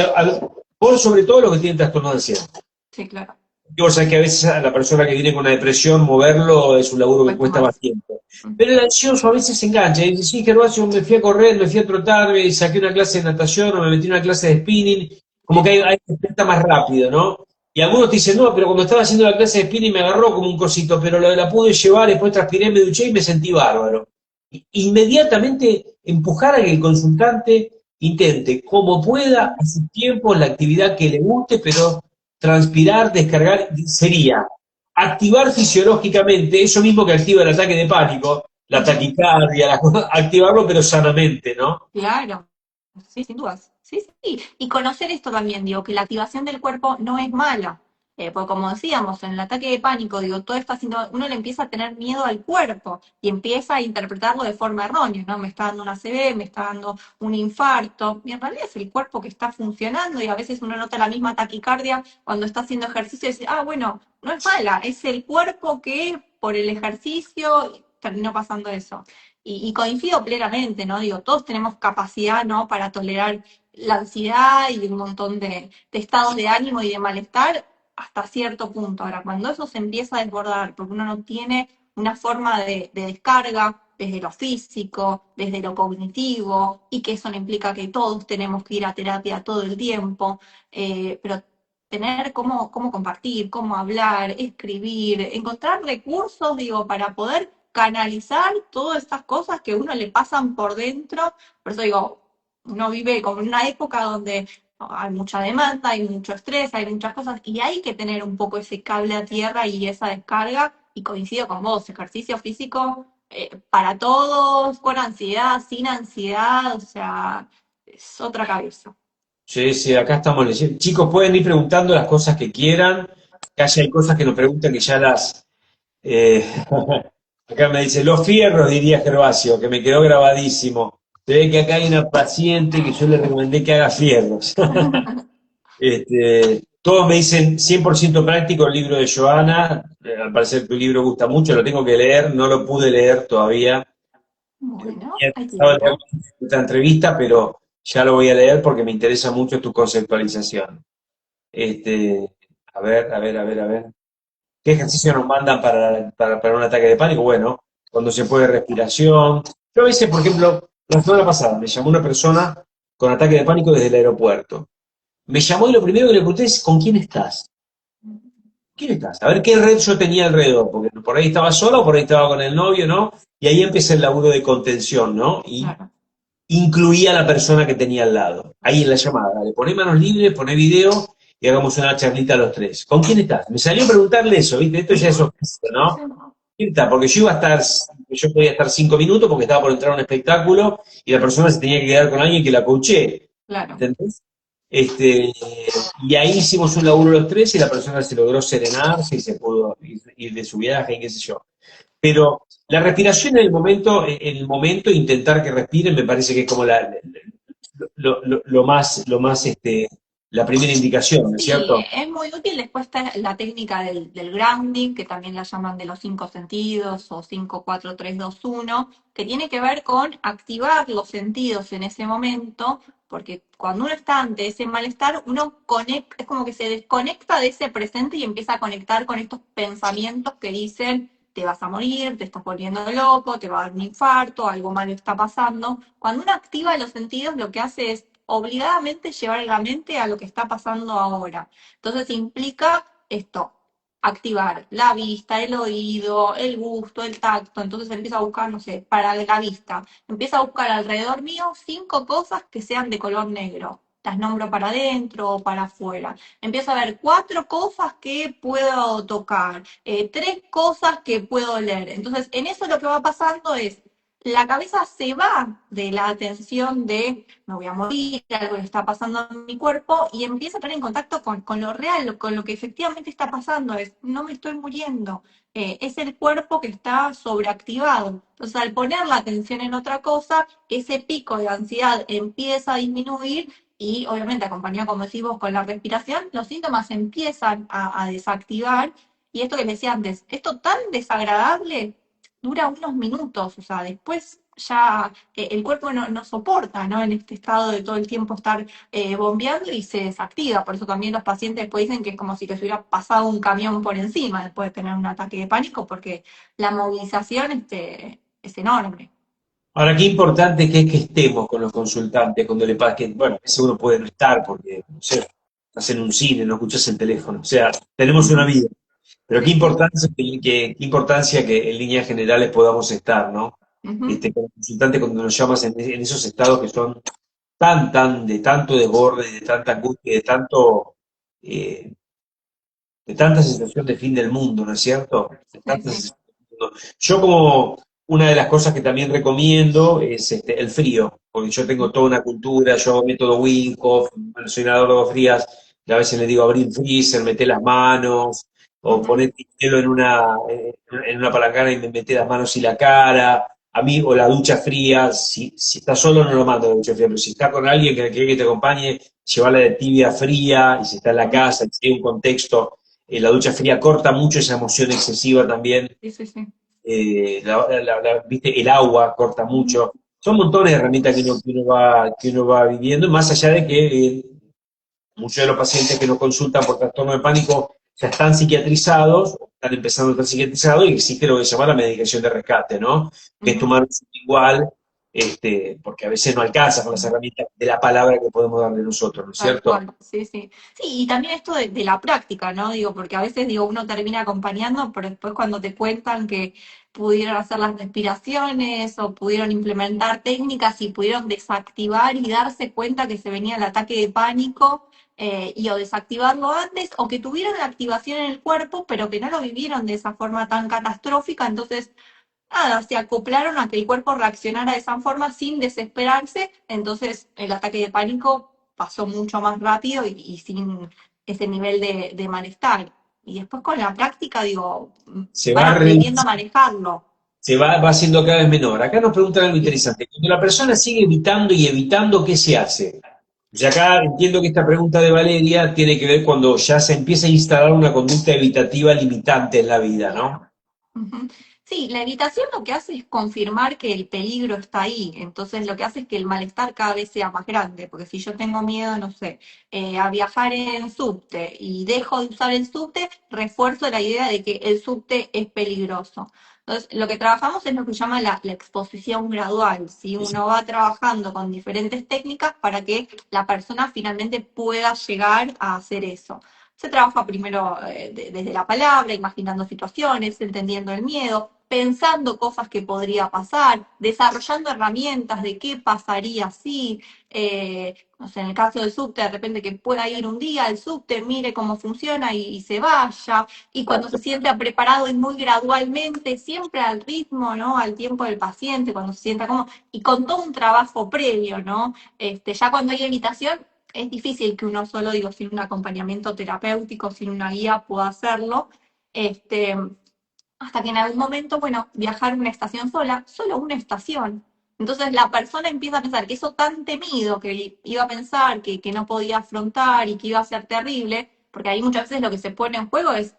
por sobre todo los que tienen trastorno de ansiedad. sí, claro. Y vos sabés que a veces a la persona que viene con una depresión, moverlo es un laburo que Cuesta cuesta más más. tiempo. Pero el ansioso a veces se engancha y dice, sí, Gervasio, me fui a correr, me fui a trotar, me saqué una clase de natación o me metí en una clase de spinning, como que hay que estar más rápido, ¿no? Y algunos te dicen, no, pero cuando estaba haciendo la clase de spinning me agarró como un cosito, pero la pude llevar, después transpiré, me duché y me sentí bárbaro. Inmediatamente empujar a que el consultante intente, como pueda, a su tiempo, la actividad que le guste, pero transpirar, descargar, sería activar fisiológicamente eso mismo que activa el ataque de pánico, la Ujú. taquicardia, activarlo pero sanamente, ¿no? Claro, sí, sin dudas. Sí, sí. Y conocer esto también, digo, que la activación del cuerpo no es mala. Porque como decíamos, en el ataque de pánico, digo, todo está haciendo, uno le empieza a tener miedo al cuerpo y empieza a interpretarlo de forma errónea, ¿no? Me está dando una ACV, me está dando un infarto. Y en realidad es el cuerpo que está funcionando y a veces uno nota la misma taquicardia cuando está haciendo ejercicio y dice, ah, bueno, no es mala, es el cuerpo que por el ejercicio terminó pasando eso. Y coincido plenamente, ¿no? Digo, todos tenemos capacidad, ¿no? Para tolerar la ansiedad y un montón de estados de ánimo y de malestar hasta cierto punto. Ahora, cuando eso se empieza a desbordar, porque uno no tiene una forma de descarga desde lo físico, desde lo cognitivo, y que eso no implica que todos tenemos que ir a terapia todo el tiempo, pero tener cómo compartir, cómo hablar, escribir, encontrar recursos, digo, para poder canalizar todas estas cosas que a uno le pasan por dentro. Por eso digo, uno vive como en una época donde hay mucha demanda, hay mucho estrés, hay muchas cosas, y hay que tener un poco ese cable a tierra y esa descarga, y coincido con vos, ejercicio físico para todos, con ansiedad, sin ansiedad, o sea, es otra cabeza. Sí, sí, acá estamos leyendo. Chicos, pueden ir preguntando las cosas que quieran. Acá ya hay cosas que nos preguntan que ya las... eh, acá me dice, los fierros, diría Gervasio, que me quedó grabadísimo. Se ve que acá hay una paciente que yo le recomendé que haga fierros. Todos me dicen 100% práctico el libro de Joana. Al parecer tu libro gusta mucho, lo tengo que leer, no lo pude leer todavía. Bueno, Tenía hay pensado leer tiempo. esta entrevista, pero ya lo voy a leer porque me interesa mucho tu conceptualización. Este, a ver, a ver, a ver, a ver. ¿Qué ejercicio nos mandan para un ataque de pánico? Bueno, cuando se puede respiración. Yo a veces, por ejemplo, la semana pasada me llamó una persona con ataque de pánico desde el aeropuerto. Me llamó y lo primero que le pregunté es, ¿con quién estás? ¿Quién estás? A ver qué red yo tenía alrededor, porque por ahí estaba solo, por ahí estaba con el novio, ¿no? Y ahí empecé el laburo de contención, ¿no? Y Claro. incluía a la persona que tenía al lado. Ahí en la llamada, le poné manos libres, poné video y hagamos una charlita los tres. ¿Con quién estás? Me salió a preguntarle eso, ¿viste? Esto ya es Ujú. oficio, Sí, sí, ¿no? ¿Quién está? Porque yo podía estar 5 minutos porque estaba por entrar a un espectáculo y la persona se tenía que quedar con alguien que la coaché. claro. ¿Entendés? Y ahí hicimos un laburo los tres y la persona se logró serenarse y se pudo ir de su viaje y qué sé yo. Pero la respiración en el momento, intentar que respiren, me parece que es como lo más, la primera indicación, ¿no es Sí, cierto? es muy útil. Después está la técnica del grounding, que también la llaman de los cinco sentidos o 5 4 3 2 1, que tiene que ver con activar los sentidos en ese momento, porque cuando uno está ante ese malestar, uno conecta, es como que se desconecta de ese presente y empieza a conectar con estos pensamientos que dicen, te vas a morir, te estás volviendo loco, te va a dar un infarto, algo malo está pasando. Cuando uno activa los sentidos, lo que hace es obligadamente llevar la mente a lo que está pasando ahora. Entonces implica esto, activar la vista, el oído, el gusto, el tacto. Entonces empieza a buscar, no sé, para la vista. Empieza a buscar alrededor mío 5 cosas que sean de color negro. Las nombro para adentro o para afuera. Empiezo a ver 4 cosas que puedo tocar, 3 cosas que puedo leer. Entonces, en eso lo que va pasando es, la cabeza se va de la atención de me voy a morir, algo le está pasando en mi cuerpo, y empieza a entrar en contacto con lo real, con lo que efectivamente está pasando, es, no me estoy muriendo, es el cuerpo que está sobreactivado. Entonces, al poner la atención en otra cosa, ese pico de ansiedad empieza a disminuir y obviamente acompañado, como decís vos, con la respiración, los síntomas empiezan a desactivar. Y esto que les decía antes, esto tan desagradable dura unos minutos, o sea, después ya el cuerpo no soporta, ¿no? En este estado de todo el tiempo estar bombeando y se desactiva. Por eso también los pacientes después dicen que es como si les hubiera pasado un camión por encima después de tener un ataque de pánico, porque la movilización es enorme. Ahora, qué importante que es que estemos con los consultantes cuando le pasa que, bueno, a veces uno puede no estar porque, no sé, estás en un cine, no escuchas el teléfono, o sea, tenemos una Ujú. vida, pero Sí, sí. qué importancia que en líneas generales podamos estar, ¿no? Ujú. Con el consultante cuando nos llamas en esos estados que son de tanto desborde, de tanta angustia, de tanto, eh, de tanta sensación de fin del mundo, ¿no es cierto? De Sí, tanta sí. sensación de fin del mundo. Yo como una de las cosas que también recomiendo es el frío, porque yo tengo toda una cultura, yo método Wim Hof, bueno, soy nadador de aguas frías, y a veces le digo abrir el freezer, meter las manos, o Ujú. poner hielo en una palangana y me meter las manos y la cara. A mí, o la ducha fría, si está solo no lo mando a la ducha fría, pero si está con alguien que quiere que te acompañe, llevarla de tibia a fría, y si está en la Ujú. casa, si hay un contexto, la ducha fría corta mucho esa emoción excesiva también, Sí, sí, sí. ¿viste? El agua corta Ujú. mucho. Son montones de herramientas que uno va viviendo, más allá de que muchos de los pacientes que nos consultan por trastorno de pánico ya están psiquiatrizados, o están empezando a estar psiquiatrizados, y existe lo que se llama la medicación de rescate, ¿no? Que es Ujú. tomar un igual, porque a veces no alcanza con las herramientas de la palabra que podemos darle nosotros, ¿no es Tal cierto? cual, sí, sí. Sí, y también esto de la práctica, ¿no? Digo, porque a veces, digo, uno termina acompañando, pero después cuando te cuentan que pudieron hacer las respiraciones o pudieron implementar técnicas y pudieron desactivar y darse cuenta que se venía el ataque de pánico, y o desactivarlo antes, o que tuvieron la activación en el cuerpo, pero que no lo vivieron de esa forma tan catastrófica, entonces nada, se acoplaron a que el cuerpo reaccionara de esa forma sin desesperarse, entonces el ataque de pánico pasó mucho más rápido y sin ese nivel de malestar. Y después con la práctica, digo, Se van va, aprendiendo a manejarlo. va haciendo cada vez menor. Acá nos preguntan algo Sí. interesante. Cuando la persona sigue evitando y evitando, ¿qué se hace? Y acá entiendo que esta pregunta de Valeria tiene que ver cuando ya se empieza a instalar una conducta evitativa limitante en la vida, ¿no? Ujú. Sí, la evitación lo que hace es confirmar que el peligro está ahí, entonces lo que hace es que el malestar cada vez sea más grande, porque si yo tengo miedo, no sé, a viajar en subte y dejo de usar el subte, refuerzo la idea de que el subte es peligroso. Entonces, lo que trabajamos es lo que se llama la exposición gradual, ¿sí? Uno va trabajando con diferentes técnicas para que la persona finalmente pueda llegar a hacer eso. Se trabaja primero desde la palabra, imaginando situaciones, entendiendo el miedo, pensando cosas que podría pasar, desarrollando herramientas de qué pasaría si, no sé, en el caso del subte, de repente que pueda ir un día al subte, mire cómo funciona y se vaya, y cuando se sienta preparado y muy gradualmente, siempre al ritmo, ¿no? Al tiempo del paciente, cuando se sienta como, y con todo un trabajo previo, ¿no? Ya cuando hay evitación, es difícil que uno solo, digo, sin un acompañamiento terapéutico, sin una guía, pueda hacerlo. Este, hasta que en algún momento, bueno, viajar una estación sola, solo una estación. Entonces la persona empieza a pensar que eso tan temido que iba a pensar que no podía afrontar y que iba a ser terrible, porque ahí muchas veces lo que se pone en juego es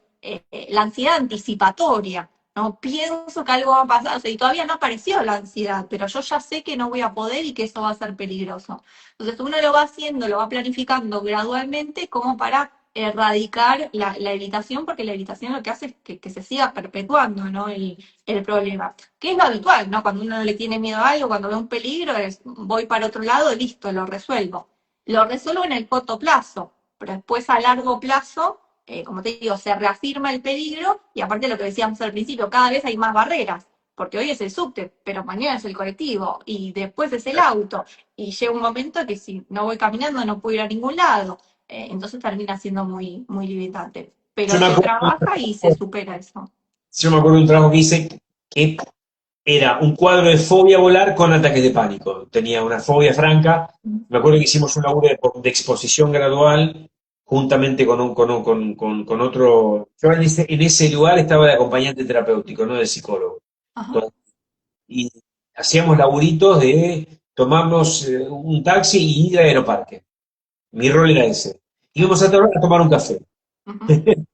la ansiedad anticipatoria. No pienso que algo va a pasar, o sea, y todavía no apareció la ansiedad, pero yo ya sé que no voy a poder y que eso va a ser peligroso. Entonces uno lo va haciendo, lo va planificando gradualmente como para erradicar la evitación, porque la evitación lo que hace es que se siga perpetuando, ¿no? El problema. Que es lo habitual, ¿no? Cuando uno le tiene miedo a algo, cuando ve un peligro, es voy para otro lado, listo, lo resuelvo. Lo resuelvo en el corto plazo, pero después a largo plazo, como te digo, se reafirma el peligro y aparte de lo que decíamos al principio, cada vez hay más barreras. Porque hoy es el subte, pero mañana es el colectivo y después es el auto. Y llega un momento que si no voy caminando no puedo ir a ningún lado. Entonces termina siendo muy, muy limitante. Yo Pero me se acuerdo, trabaja y se supera eso. yo me acuerdo de un trabajo que hice que era un cuadro de fobia a volar con ataques de pánico. Tenía una fobia franca. Me acuerdo que hicimos un laburo de exposición gradual juntamente con otro. Yo en ese lugar estaba de acompañante terapéutico, no de psicólogo. Ajá. Y hacíamos laburitos de tomarnos un taxi y ir al aeroparque. Mi rol era ese. Íbamos a tomar un café. Ujú.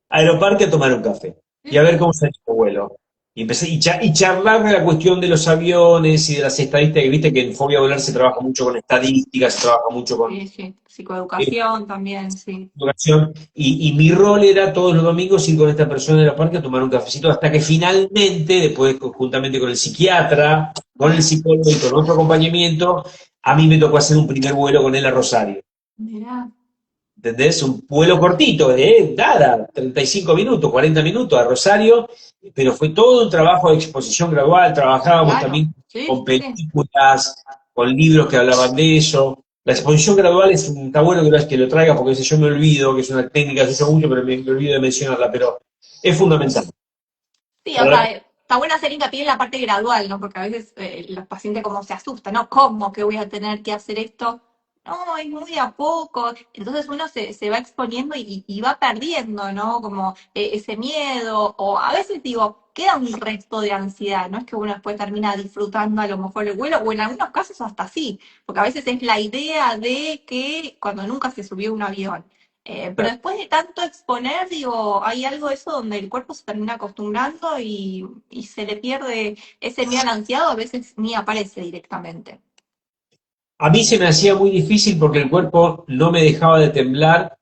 Aeroparque a tomar un café y Sí, a ver sí. cómo salió el vuelo. Y empecé y charlar de la cuestión de los aviones y de las estadísticas, que viste que en Fobia Volar se trabaja mucho con estadísticas, se trabaja mucho con Sí, sí. Psicoeducación también, sí. educación, y mi rol era todos los domingos ir con esta persona en el parque a tomar un cafecito hasta que finalmente, después juntamente con el psiquiatra, con el Ajá. psicólogo y con otro acompañamiento, a mí me tocó hacer un primer vuelo con él a Rosario. Mirá. ¿Entendés? Un vuelo cortito, de nada, 35 minutos, 40 minutos a Rosario, pero fue todo un trabajo de exposición gradual, trabajábamos Claro. también Sí, con sí, sí. películas, con libros que hablaban de eso. La exposición gradual está bueno que lo traiga porque a veces yo me olvido, que es una técnica que se usa mucho, pero me olvido de mencionarla, pero es fundamental. Sí, o Para sea, está bueno hacer hincapié en la parte gradual, ¿no? Porque a veces los pacientes como se asustan, ¿no? ¿Cómo que voy a tener que hacer esto? No, es muy de a poco. Entonces uno se va exponiendo y va perdiendo, ¿no? Como ese miedo, o a veces digo, queda un resto de ansiedad, no es que uno después termina disfrutando a lo mejor el vuelo, o en algunos casos hasta sí, porque a veces es la idea de que cuando nunca se subió a un avión. Pero después de tanto exponer, digo, hay algo de eso donde el cuerpo se termina acostumbrando y se le pierde ese miedo al ansiado, a veces ni aparece directamente. A mí se me hacía muy difícil porque el cuerpo no me dejaba de temblar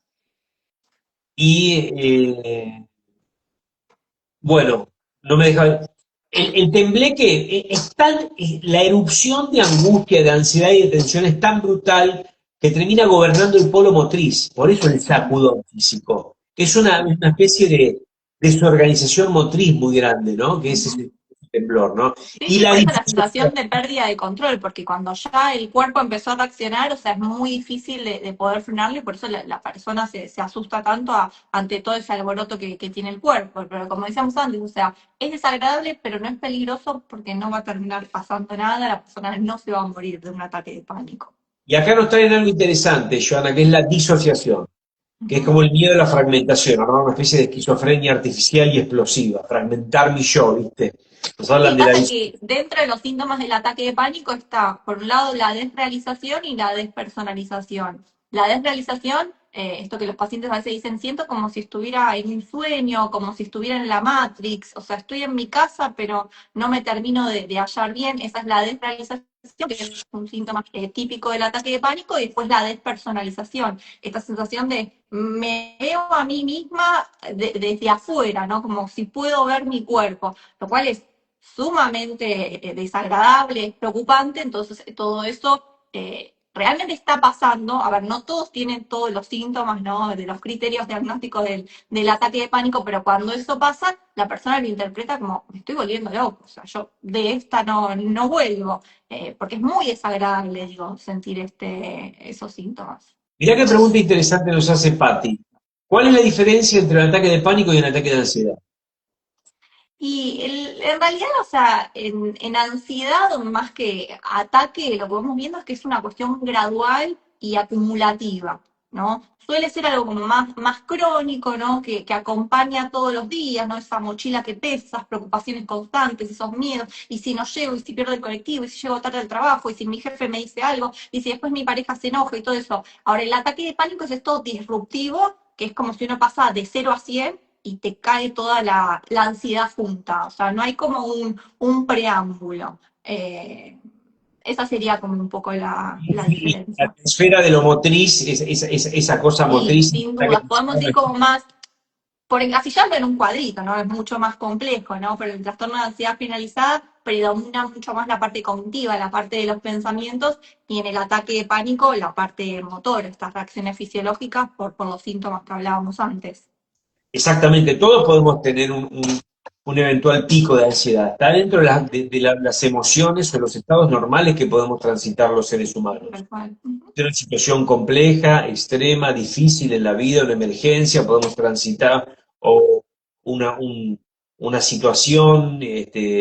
y, bueno, no me dejaba... El tembleque es tan... La erupción de angustia, de ansiedad y de tensión es tan brutal que termina gobernando el polo motriz. Por eso el Ujú. sacudón físico. Es una especie de desorganización motriz muy grande, ¿no? Que es Ujú. ese temblor, ¿no? Sí, Y y la por eso la difusión... sensación de pérdida de control, porque cuando ya el cuerpo empezó a reaccionar, o sea, es muy difícil de poder frenarlo y por eso la persona se asusta tanto ante todo ese alboroto que tiene el cuerpo. Pero como decíamos antes, o sea, es desagradable, pero no es peligroso porque no va a terminar pasando nada, la persona no se va a morir de un ataque de pánico. Y acá nos traen algo interesante, Joana, que es la disociación, que es Ujú. como el miedo a la fragmentación, ¿no? Una especie de esquizofrenia artificial y explosiva, fragmentar mi yo, ¿viste? Nos hablan Sí, de la pasa disociación. que dentro de los síntomas del ataque de pánico está, por un lado, la desrealización y la despersonalización. La desrealización, esto que los pacientes a veces dicen, siento como si estuviera en un sueño, como si estuviera en la Matrix, o sea, estoy en mi casa, pero no me termino de hallar bien, esa es la desrealización, que es un síntoma típico del ataque de pánico, y después la despersonalización, esta sensación de me veo a mí misma desde afuera, ¿no? Como si puedo ver mi cuerpo, lo cual es sumamente desagradable, preocupante, entonces todo eso realmente está pasando. A ver, no todos tienen todos los síntomas, ¿no? De los criterios diagnósticos del ataque de pánico, pero cuando eso pasa, la persona lo interpreta como, me estoy volviendo loco, o sea, yo de esta no vuelvo, porque es muy desagradable, digo, sentir esos síntomas. Mirá qué pregunta interesante nos hace Patti. ¿Cuál es la diferencia entre un ataque de pánico y un ataque de ansiedad? Y en realidad, o sea, en ansiedad, más que ataque, lo que vamos viendo es que es una cuestión gradual y acumulativa, ¿no? Suele ser algo como más crónico, ¿no? Que acompaña todos los días, ¿no? Esa mochila que pesa, esas preocupaciones constantes, esos miedos, y si no llego, y si pierdo el colectivo, y si llego tarde al trabajo, y si mi jefe me dice algo, y si después mi pareja se enoja y todo eso. Ahora, el ataque de pánico es esto disruptivo, que es como si uno pasa de 0 a 100 y te cae toda la ansiedad junta, o sea, no hay como un preámbulo. Esa sería como un poco la La diferencia. esfera de lo motriz, esa cosa Sí, motriz. sin dudas. Podemos ir como más, por encasillarlo en un cuadrito, ¿no? Es mucho más complejo, ¿no? Pero el trastorno de ansiedad generalizada predomina mucho más la parte cognitiva, la parte de los pensamientos, y en el ataque de pánico la parte motora, estas reacciones fisiológicas por los síntomas que hablábamos antes. Exactamente, todos podemos tener un eventual pico de ansiedad. Está dentro las emociones o los estados normales que podemos transitar los seres humanos. Tal cual. Ujú. De una situación compleja, extrema, difícil en la vida, una emergencia, podemos transitar o una, un- una situación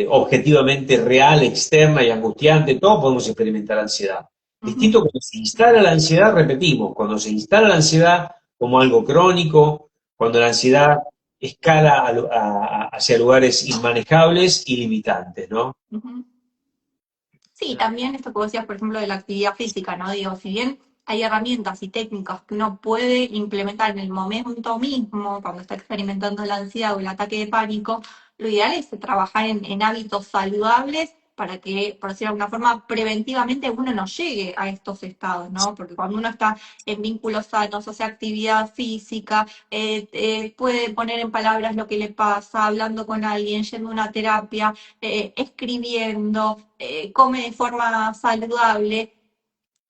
objetivamente real, externa y angustiante, todos podemos experimentar ansiedad. Ujú. Distinto cuando se instala la ansiedad, repetimos, cuando se instala la ansiedad como algo crónico, cuando la ansiedad escala hacia lugares inmanejables y limitantes, ¿no? Ujú. Sí, también esto que vos decías, por ejemplo, de la actividad física, ¿no? Digo, si bien hay herramientas y técnicas que uno puede implementar en el momento mismo, cuando está experimentando la ansiedad o el ataque de pánico, lo ideal es trabajar en hábitos saludables para que, por decirlo de alguna forma, preventivamente uno no llegue a estos estados, ¿no? Porque cuando uno está en vínculos sanos, hace actividad física, puede poner en palabras lo que le pasa, hablando con alguien, yendo a una terapia, escribiendo, come de forma saludable,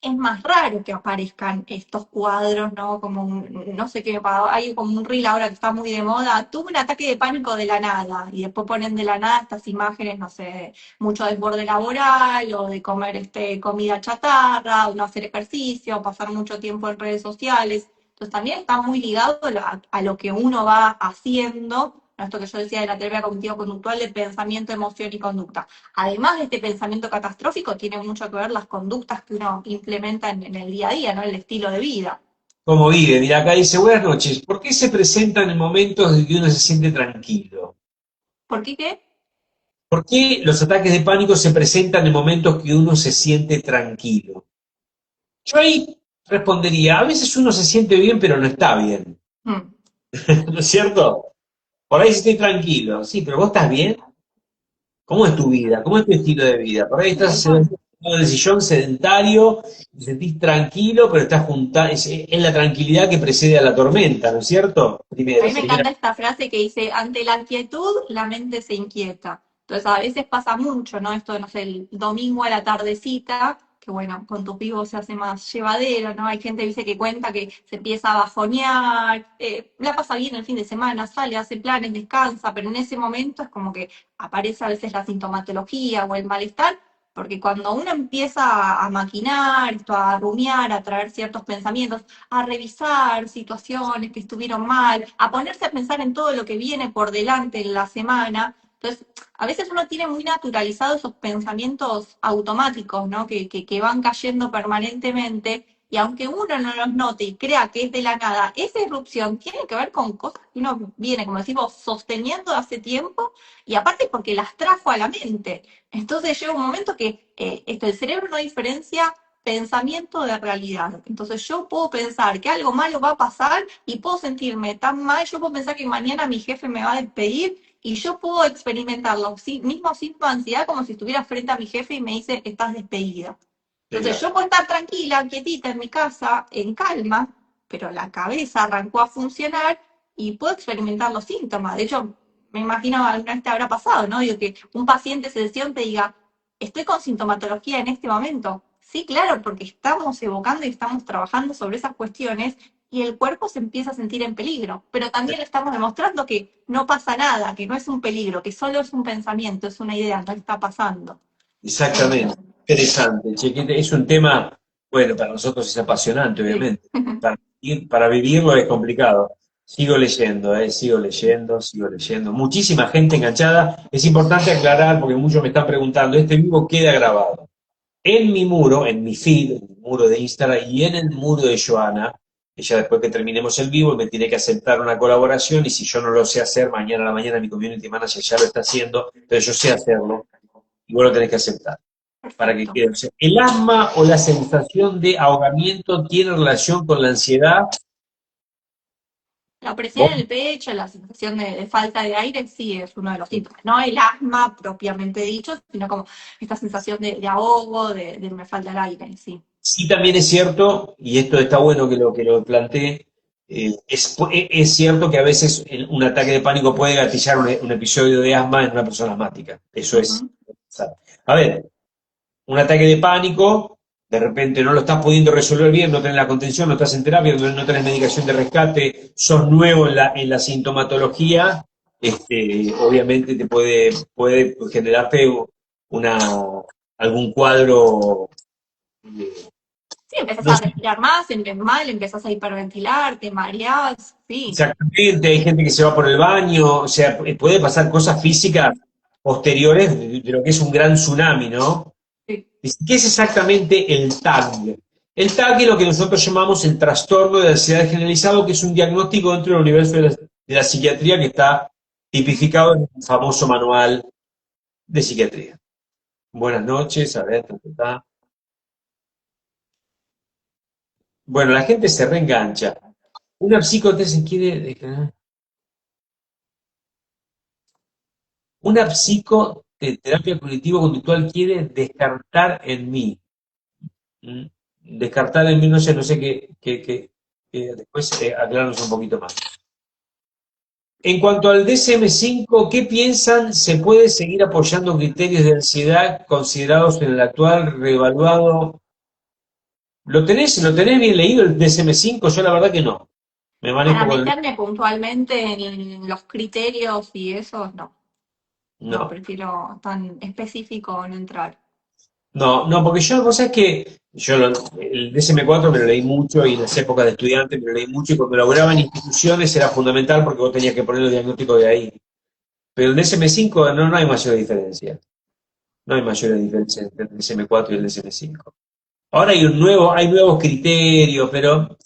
es más raro que aparezcan estos cuadros, ¿no? Como no sé qué, hay como un reel ahora que está muy de moda, tuve un ataque de pánico de la nada, y después ponen de la nada estas imágenes, no sé, mucho desborde laboral, o de comer comida chatarra, o no hacer ejercicio, o pasar mucho tiempo en redes sociales. Entonces también está muy ligado a lo que uno va haciendo, ¿no? Esto que yo decía de la terapia cognitivo-conductual de pensamiento, emoción y conducta. Además de este pensamiento catastrófico, tiene mucho que ver las conductas que uno implementa en el día a día, ¿no? El estilo de vida. ¿Cómo vive? Mira, acá dice, buenas noches. ¿Por qué se presentan en momentos en que uno se siente tranquilo? ¿Por qué qué? ¿Por qué los ataques de pánico se presentan en momentos que uno se siente tranquilo? Yo ahí respondería, a veces uno se siente bien, pero no está bien. Mm. ¿No es cierto? Por ahí estoy tranquilo. Sí, pero vos estás bien. ¿Cómo es tu vida? ¿Cómo es tu estilo de vida? Por ahí Sí, tal estás cual. en el sillón sedentario, te sentís tranquilo, pero estás junta es la tranquilidad que precede a la tormenta, ¿no es cierto? A Primero, mí me primera. encanta esta frase que dice, ante la quietud, la mente se inquieta. Entonces, a veces pasa mucho, ¿no? Esto, no sé, el domingo a la tardecita, que bueno, con tus vivos se hace más llevadero, ¿no? Hay gente, dice, que cuenta que se empieza a bajonear, la pasa bien el fin de semana, sale, hace planes, descansa, pero en ese momento es como que aparece a veces la sintomatología o el malestar, porque cuando uno empieza a maquinar, esto, a rumiar, a traer ciertos pensamientos, a revisar situaciones que estuvieron mal, a ponerse a pensar en todo lo que viene por delante en la semana. Entonces, a veces uno tiene muy naturalizados esos pensamientos automáticos, ¿no? Que van cayendo permanentemente. Y aunque uno no los note y crea que es de la nada, esa irrupción tiene que ver con cosas que uno viene, como decimos, sosteniendo hace tiempo y aparte porque las trajo a la mente. Entonces llega un momento que el cerebro no diferencia pensamiento de realidad. Entonces yo puedo pensar que algo malo va a pasar y puedo sentirme tan mal, yo puedo pensar que mañana mi jefe me va a despedir y yo puedo experimentar los mismos síntomas de ansiedad como si estuviera frente a mi jefe y me dice, estás despedida. Entonces Claro. yo puedo estar tranquila, quietita en mi casa, en calma, pero la cabeza arrancó a funcionar y puedo experimentar los síntomas. De hecho, me imagino alguna vez te habrá pasado, ¿no? Digo, que un paciente se sesión te diga, estoy con sintomatología en este momento. Sí, claro, porque estamos evocando y estamos trabajando sobre esas cuestiones y el cuerpo se empieza a sentir en peligro, pero también le estamos demostrando que no pasa nada, que no es un peligro, que solo es un pensamiento, es una idea, no está pasando. Exactamente. Interesante. Che, es un tema, bueno, para nosotros es apasionante, Sí. obviamente. Para vivirlo es complicado. Sigo leyendo, sigo leyendo, sigo leyendo. Muchísima gente enganchada. Es importante aclarar, porque muchos me están preguntando, este vivo queda grabado en mi muro, en mi feed, en mi muro de Instagram y en el muro de Joana. Ella después que terminemos el vivo me tiene que aceptar una colaboración y si yo no lo sé hacer, mañana a la mañana mi community manager ya lo está haciendo, pero yo sé hacerlo y vos lo tenés que aceptar para que Perfecto. quede. O sea, el asma o la sensación de ahogamiento tiene relación con la ansiedad. La opresión ¿Vos? en el pecho, la sensación de falta de aire, sí es uno de los síntomas. No el asma propiamente dicho, sino como esta sensación de ahogo, de me falta el aire, sí. Sí, también es cierto, y esto está bueno que lo plantee, es cierto que a veces un ataque de pánico puede gatillar un episodio de asma en una persona asmática. Eso es. Ujú. A ver, un ataque de pánico, de repente no lo estás pudiendo resolver bien, no tenés la contención, no estás en terapia, no tenés medicación de rescate, sos nuevo en la sintomatología, obviamente puede generarte una, algún cuadro. Sí, empezás No a sé respirar más, mal, empezás a hiperventilar, te mareás, sí. exactamente, hay gente que se va por el baño, o sea, puede pasar cosas físicas posteriores de lo que es un gran tsunami, ¿no? Sí. ¿Qué es exactamente el TAG? El TAG es lo que nosotros llamamos el trastorno de ansiedad generalizado, que es un diagnóstico dentro del universo de la psiquiatría que está tipificado en el famoso manual de psiquiatría. Buenas noches, a ver, bueno, la gente se reengancha. Una psicotesis quiere. Una psicoterapia cognitivo-conductual quiere descartar en mí. ¿Mm? Descartar en mí, no sé que después aclararnos un poquito más. En cuanto al DSM-5, ¿qué piensan? ¿Se puede seguir apoyando criterios de ansiedad considerados en el actual reevaluado Lo tenés bien leído el DSM-5? Yo la verdad que no. Me Para manejo con... meterme puntualmente en los criterios y eso, no. No, No. prefiero tan específico no entrar. No, no, porque yo, vos sabés que el DSM-4 me lo leí mucho y en las épocas de estudiante me lo leí mucho y cuando laburaba en instituciones era fundamental porque vos tenías que poner los diagnósticos de ahí. Pero el DSM-5 no, no hay mayor diferencia. No hay mayor diferencia entre el DSM-4 y el DSM-5. Ahora hay nuevos criterios, pero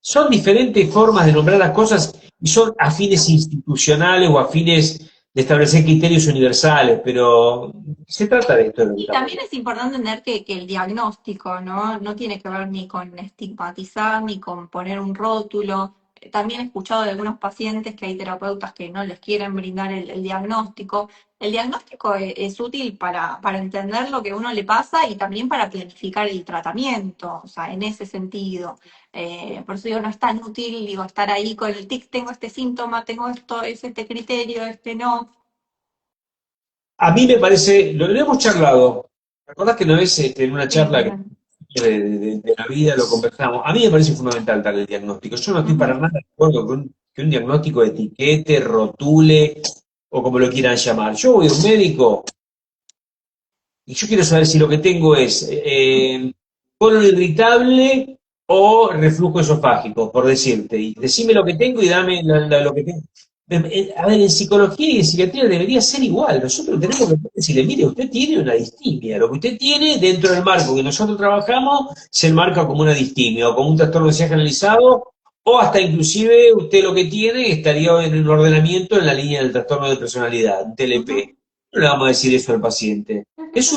son diferentes formas de nombrar las cosas y son afines institucionales o afines de establecer criterios universales, pero se trata de esto de lo que Y estamos también hablando. es importante entender que el diagnóstico, ¿no? No tiene que ver ni con estigmatizar, ni con poner un rótulo. También he escuchado de algunos pacientes que hay terapeutas que no les quieren brindar el diagnóstico. El diagnóstico es útil para entender lo que a uno le pasa y también para planificar el tratamiento, o sea, en ese sentido. Por eso digo, no es tan útil, digo, estar ahí con el tic, tengo este síntoma, tengo esto, es este criterio, este no. A mí me parece, lo hemos charlado, ¿te acordás que una vez en una Sí, charla de la vida lo conversamos? A mí me parece fundamental dar el diagnóstico. Yo no estoy para ujú. nada de acuerdo con que un diagnóstico etiquete, rotule o como lo quieran llamar. Yo voy a un médico y yo quiero saber si lo que tengo es colon irritable o reflujo esofágico, por decirte. Y decime lo que tengo y dame lo que tengo. A ver, en psicología y en psiquiatría debería ser igual. Nosotros tenemos que decirle, mire, usted tiene una distimia. Lo que usted tiene dentro del marco que nosotros trabajamos se enmarca como una distimia o como un trastorno de ansiedad generalizado o hasta inclusive usted lo que tiene estaría en un ordenamiento en la línea del trastorno de personalidad, un Ujú. TLP. No le vamos a decir eso al paciente. Sí, sí, Es sí. su,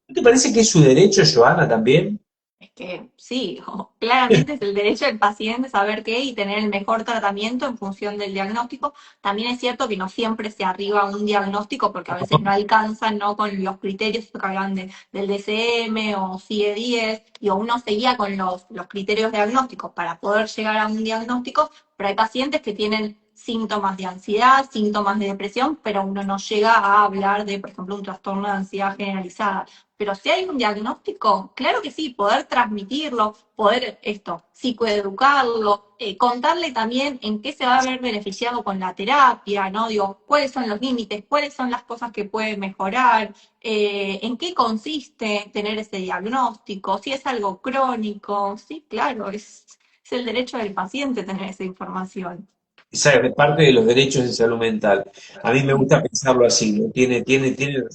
¿no te parece que es su derecho, Joana, también? Es que sí, claramente es el derecho del paciente saber qué y tener el mejor tratamiento en función del diagnóstico. También es cierto que no siempre se arriba a un diagnóstico porque a veces no alcanzan, ¿no? Con los criterios que hablan del DCM o CIE-10 y o uno seguía con los criterios diagnósticos para poder llegar a un diagnóstico, pero hay pacientes que tienen síntomas de ansiedad, síntomas de depresión, pero uno no llega a hablar de, por ejemplo, un trastorno de ansiedad generalizada. Pero si hay un diagnóstico, claro que sí, poder transmitirlo, poder esto, psicoeducarlo, contarle también en qué se va a ver beneficiado con la terapia, ¿no? Digo, cuáles son los límites, cuáles son las cosas que puede mejorar, en qué consiste tener ese diagnóstico, si es algo crónico, sí, claro, es el derecho del paciente tener esa información. Esa es parte de los derechos de salud mental. A mí me Sí, gusta pensarlo así, ¿no? Tiene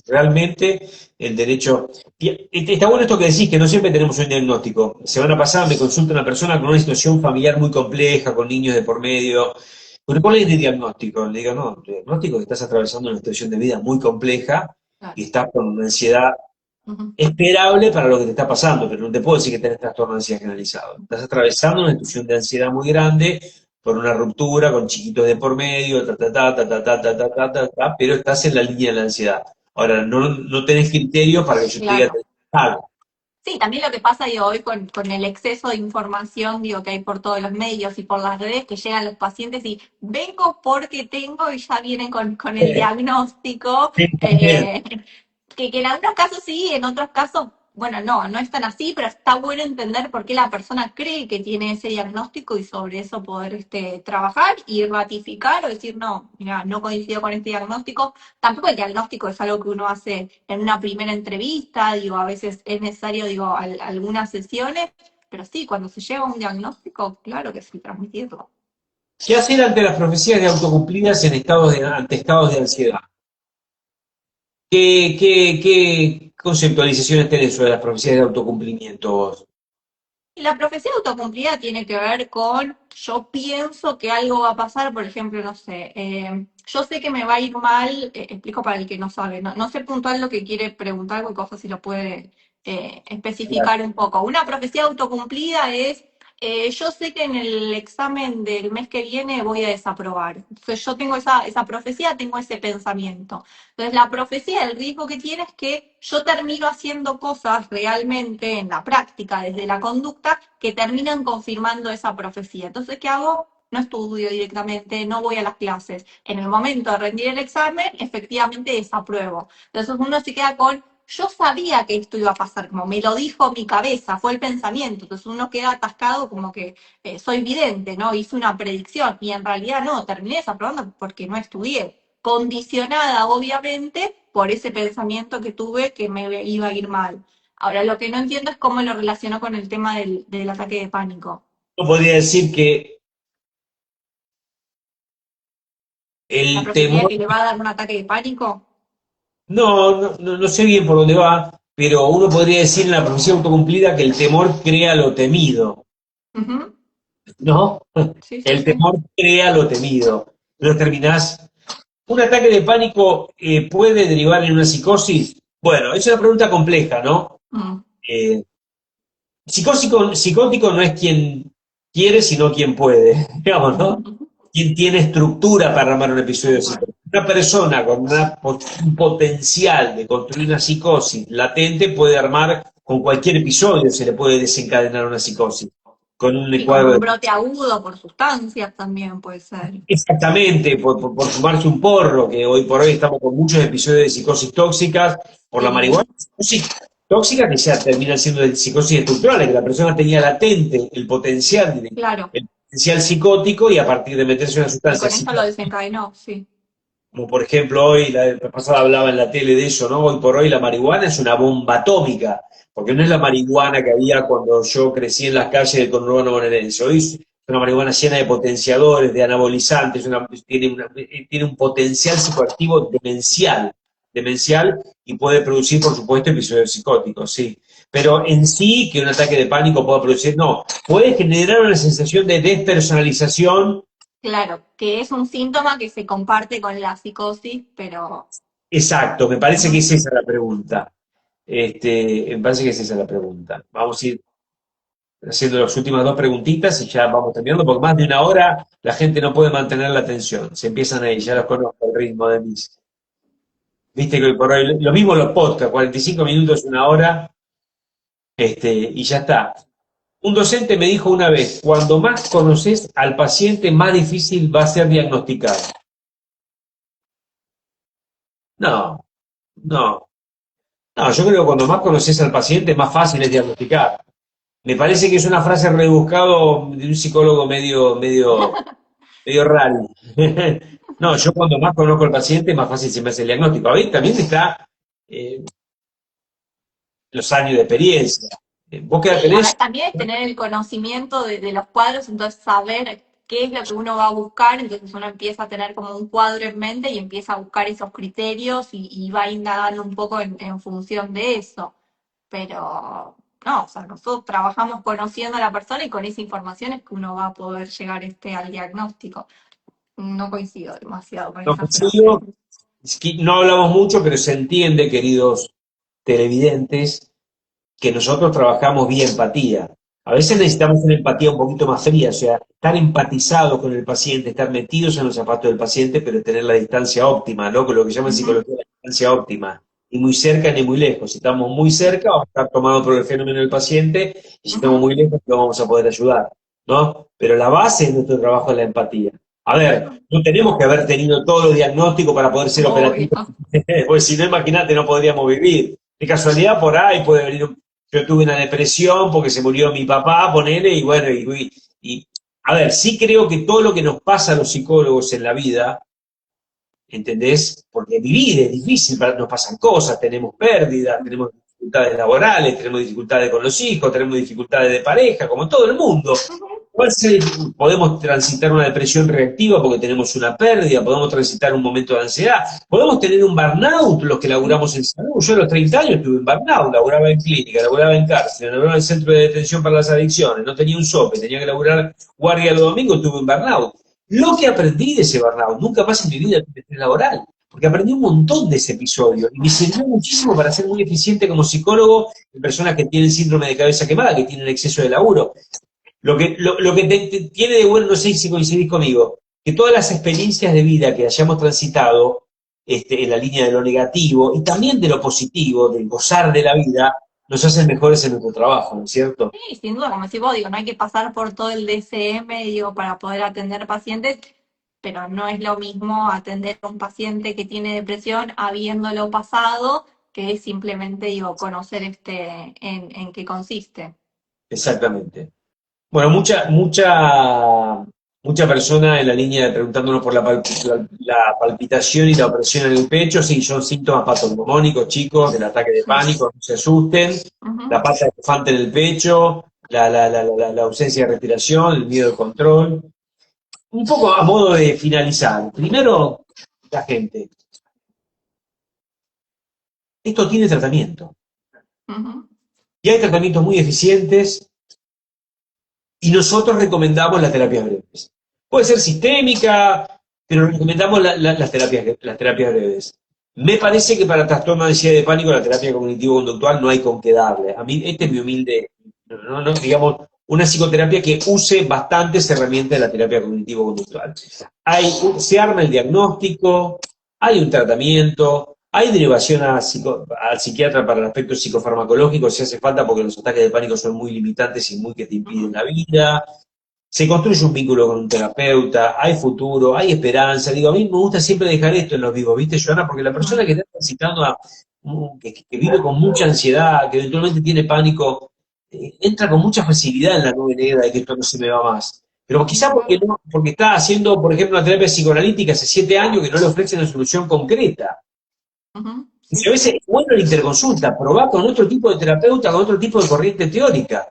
realmente el derecho. Está bueno esto que decís, que no siempre tenemos un diagnóstico. Semana pasada me consulta una persona con una situación familiar muy compleja, con niños de por medio. Pero ¿cuál es el diagnóstico? Le digo, no, el diagnóstico es que estás atravesando una situación de vida muy compleja claro. y estás con una ansiedad Ujú. esperable para lo que te está pasando, pero no te puedo decir que tenés trastorno de ansiedad generalizado. Estás atravesando una situación de ansiedad muy grande por una ruptura con chiquitos de por medio, pero estás en la línea de la ansiedad. Ahora, no, no tenés criterios para que yo te diga, Claro. ah, Sí, también lo que pasa, digo, hoy con el exceso de información, digo, que hay por todos los medios y por las redes, que llegan los pacientes y vengo porque tengo y ya vienen con el diagnóstico, que en algunos casos sí, en otros casos, bueno, no es tan así, pero está bueno entender por qué la persona cree que tiene ese diagnóstico y sobre eso poder trabajar y ratificar o decir, no, mira, no coincido con este diagnóstico. Tampoco el diagnóstico es algo que uno hace en una primera entrevista, digo, a veces es necesario, digo, algunas sesiones, pero sí, cuando se llega a un diagnóstico, claro que sí, transmitirlo. ¿qué hacer ante las profecías de autocumplidas ante estados de ansiedad? ¿Qué conceptualizaciones tenés sobre las profecías de autocumplimiento vos? Y la profecía autocumplida tiene que ver con yo pienso que algo va a pasar, por ejemplo, no sé, yo sé que me va a ir mal, explico para el que no sabe, no sé puntual lo que quiere preguntar, porque cosa si lo puede especificar un poco. Una profecía autocumplida es, yo sé que en el examen del mes que viene voy a desaprobar. Entonces yo tengo esa profecía, tengo ese pensamiento. Entonces, la profecía, el riesgo que tiene es que yo termino haciendo cosas realmente en la práctica, desde la conducta, que terminan confirmando esa profecía. Entonces, ¿qué hago? No estudio directamente, no voy a las clases. En el momento de rendir el examen, efectivamente desapruebo. Entonces, uno se queda con yo sabía que esto iba a pasar, como me lo dijo mi cabeza, fue el pensamiento, entonces uno queda atascado como que soy vidente, ¿no? Hice una predicción y en realidad no, terminé desaprobando porque no estudié, condicionada obviamente por ese pensamiento que tuve que me iba a ir mal. Ahora, lo que no entiendo es cómo lo relacionó con el tema del ataque de pánico. Yo podría decir que La el posibilidad de temor, que le va a dar un ataque de pánico. no sé bien por dónde va, pero uno podría decir en la profecía autocumplida que el temor crea lo temido, Ujú. ¿no? Sí, sí, El sí. temor crea lo temido. No terminás. ¿Un ataque de pánico puede derivar en una psicosis? Bueno, es una pregunta compleja, ¿no? Mm. Eh, psicótico no es quien quiere, sino quien puede, digamos, ¿no? Quien tiene estructura para armar un episodio Tal de cual. psicosis. Una persona con un potencial de construir una psicosis latente puede armar con cualquier episodio, se le puede desencadenar una psicosis, con un Sí, con cuadro un de... brote agudo por sustancias también puede ser. Exactamente, por fumarse un porro, que hoy por hoy estamos con muchos episodios de psicosis tóxicas por la marihuana. Sí, Psicosis tóxica que ya termina siendo de psicosis estructural, que la persona tenía latente claro. el potencial psicótico y a partir de meterse una Y sustancia con esto lo psicótica, desencadenó, sí. como por ejemplo hoy, la vez pasada hablaba en la tele de eso, ¿no? Hoy por hoy la marihuana es una bomba atómica, porque no es la marihuana que había cuando yo crecí en las calles del conurbano bonaerense. Hoy es una marihuana llena de potenciadores, de anabolizantes, tiene un potencial psicoactivo demencial y puede producir, por supuesto, episodios psicóticos, sí. Pero en sí, que un ataque de pánico pueda producir, no, puede generar una sensación de despersonalización. Claro, que es un síntoma que se comparte con la psicosis, pero Exacto, me parece que ujú. es esa la pregunta. Me parece que es esa la pregunta. Vamos a ir haciendo las últimas dos preguntitas y ya vamos terminando, porque más de una hora la gente no puede mantener la atención. Se empiezan ahí, ya los conozco el ritmo de mis. Viste que hoy por hoy, lo mismo los podcasts, 45 minutos, una hora, y ya está. Un docente me dijo una vez, cuando más conoces al paciente, más difícil va a ser diagnosticar. No, no, no, yo creo que cuando más conoces al paciente, más fácil es diagnosticar. Me parece que es una frase rebuscado de un psicólogo medio raro. No, yo cuando más conozco al paciente, más fácil se me hace el diagnóstico. A ver, también está eh, los años de experiencia. ¿Vos qué edad Sí, a tenés? ver, también es tener el conocimiento de los cuadros, entonces saber qué es lo que uno va a buscar, entonces uno empieza a tener como un cuadro en mente y empieza a buscar esos criterios y va indagando un poco en función de eso. Pero no, o sea, nosotros trabajamos conociendo a la persona y con esa información es que uno va a poder llegar al diagnóstico. No coincido demasiado con No, esa frase. coincido. Es que no hablamos mucho, pero se entiende, queridos televidentes, que nosotros trabajamos vía empatía. A veces necesitamos una empatía un poquito más fría, o sea, estar empatizados con el paciente, estar metidos en los zapatos del paciente, pero tener la distancia óptima, ¿no? Con lo que llaman en Ujú. psicología la distancia óptima. Ni muy cerca ni muy lejos. Si estamos muy cerca, vamos a estar tomados por el fenómeno del paciente, y si estamos Ujú. muy lejos, no vamos a poder ayudar, ¿no? Pero la base de nuestro trabajo es la empatía. A ver, no tenemos que haber tenido todos los diagnósticos para poder ser operativos, Obvio. porque si no, imagínate, no podríamos vivir. De casualidad, por ahí puede venir yo tuve una depresión porque se murió mi papá, ponele, y bueno, a ver, sí creo que todo lo que nos pasa a los psicólogos en la vida, ¿entendés? Porque vivir es difícil, nos pasan cosas, tenemos pérdidas, tenemos dificultades laborales, tenemos dificultades con los hijos, tenemos dificultades de pareja, como todo el mundo. Ujú. Podemos transitar una depresión reactiva porque tenemos una pérdida, podemos transitar un momento de ansiedad, podemos tener un burnout los que Sí. laburamos en salud. Yo a los 30 años tuve un burnout, laburaba en clínica, laburaba en cárcel, laburaba en el centro de detención para las adicciones, no tenía un sope, tenía que laburar guardia los domingos, tuve un burnout. Lo que aprendí de ese burnout, nunca más en mi vida tuve estrés laboral, porque aprendí un montón de ese episodio y me sirvió muchísimo para ser muy eficiente como psicólogo en personas que tienen síndrome de cabeza quemada, que tienen exceso de laburo. Lo que tiene de bueno, no sé si coincidís conmigo, que todas las experiencias de vida que hayamos transitado en la línea de lo negativo y también de lo positivo, del gozar de la vida, nos hacen mejores en nuestro trabajo, ¿no es cierto? Sí, sin duda, como decís vos, digo, no hay que pasar por todo el DCM, digo, para poder atender pacientes, pero no es lo mismo atender a un paciente que tiene depresión habiéndolo pasado que es simplemente, digo, conocer en qué consiste. Exactamente. Bueno, mucha persona en la línea de preguntándonos por la palpitación y la opresión en el pecho. Sí, son síntomas patognomónicos, chicos, del ataque de Sí. pánico, no se asusten. Ujú. La pata de elefante en el pecho, la ausencia de respiración, el miedo de control. Un poco a modo de finalizar. Primero, la gente. Esto tiene tratamiento. Ujú. Y hay tratamientos muy eficientes y nosotros recomendamos las terapias breves. Puede ser sistémica, pero recomendamos las terapias breves. Me parece que para trastorno de ansiedad y de pánico la terapia cognitivo-conductual no hay con qué darle. A mí, este es mi humilde, digamos, una psicoterapia que use bastantes herramientas de la terapia cognitivo-conductual. Se arma el diagnóstico, hay un tratamiento, hay derivación al psiquiatra para el aspecto psicofarmacológico si hace falta porque los ataques de pánico son muy limitantes y muy que te impiden Ujú. la vida. Se construye un vínculo con un terapeuta, hay futuro, hay esperanza. Digo, a mí me gusta siempre dejar esto en los vivos, ¿viste, Joana? Porque la persona Ujú. que está transitando, que vive con mucha ansiedad, que eventualmente tiene pánico, entra con mucha facilidad en la nube negra de que esto no se me va más. Pero Sin quizá porque, duda. no, porque está haciendo, por ejemplo, una terapia psicoanalítica hace 7 años que no le ofrece una solución concreta. Ujú. Sí, Y a sí, veces sí. es bueno la interconsulta, probá con otro tipo de terapeuta, con otro tipo de corriente teórica.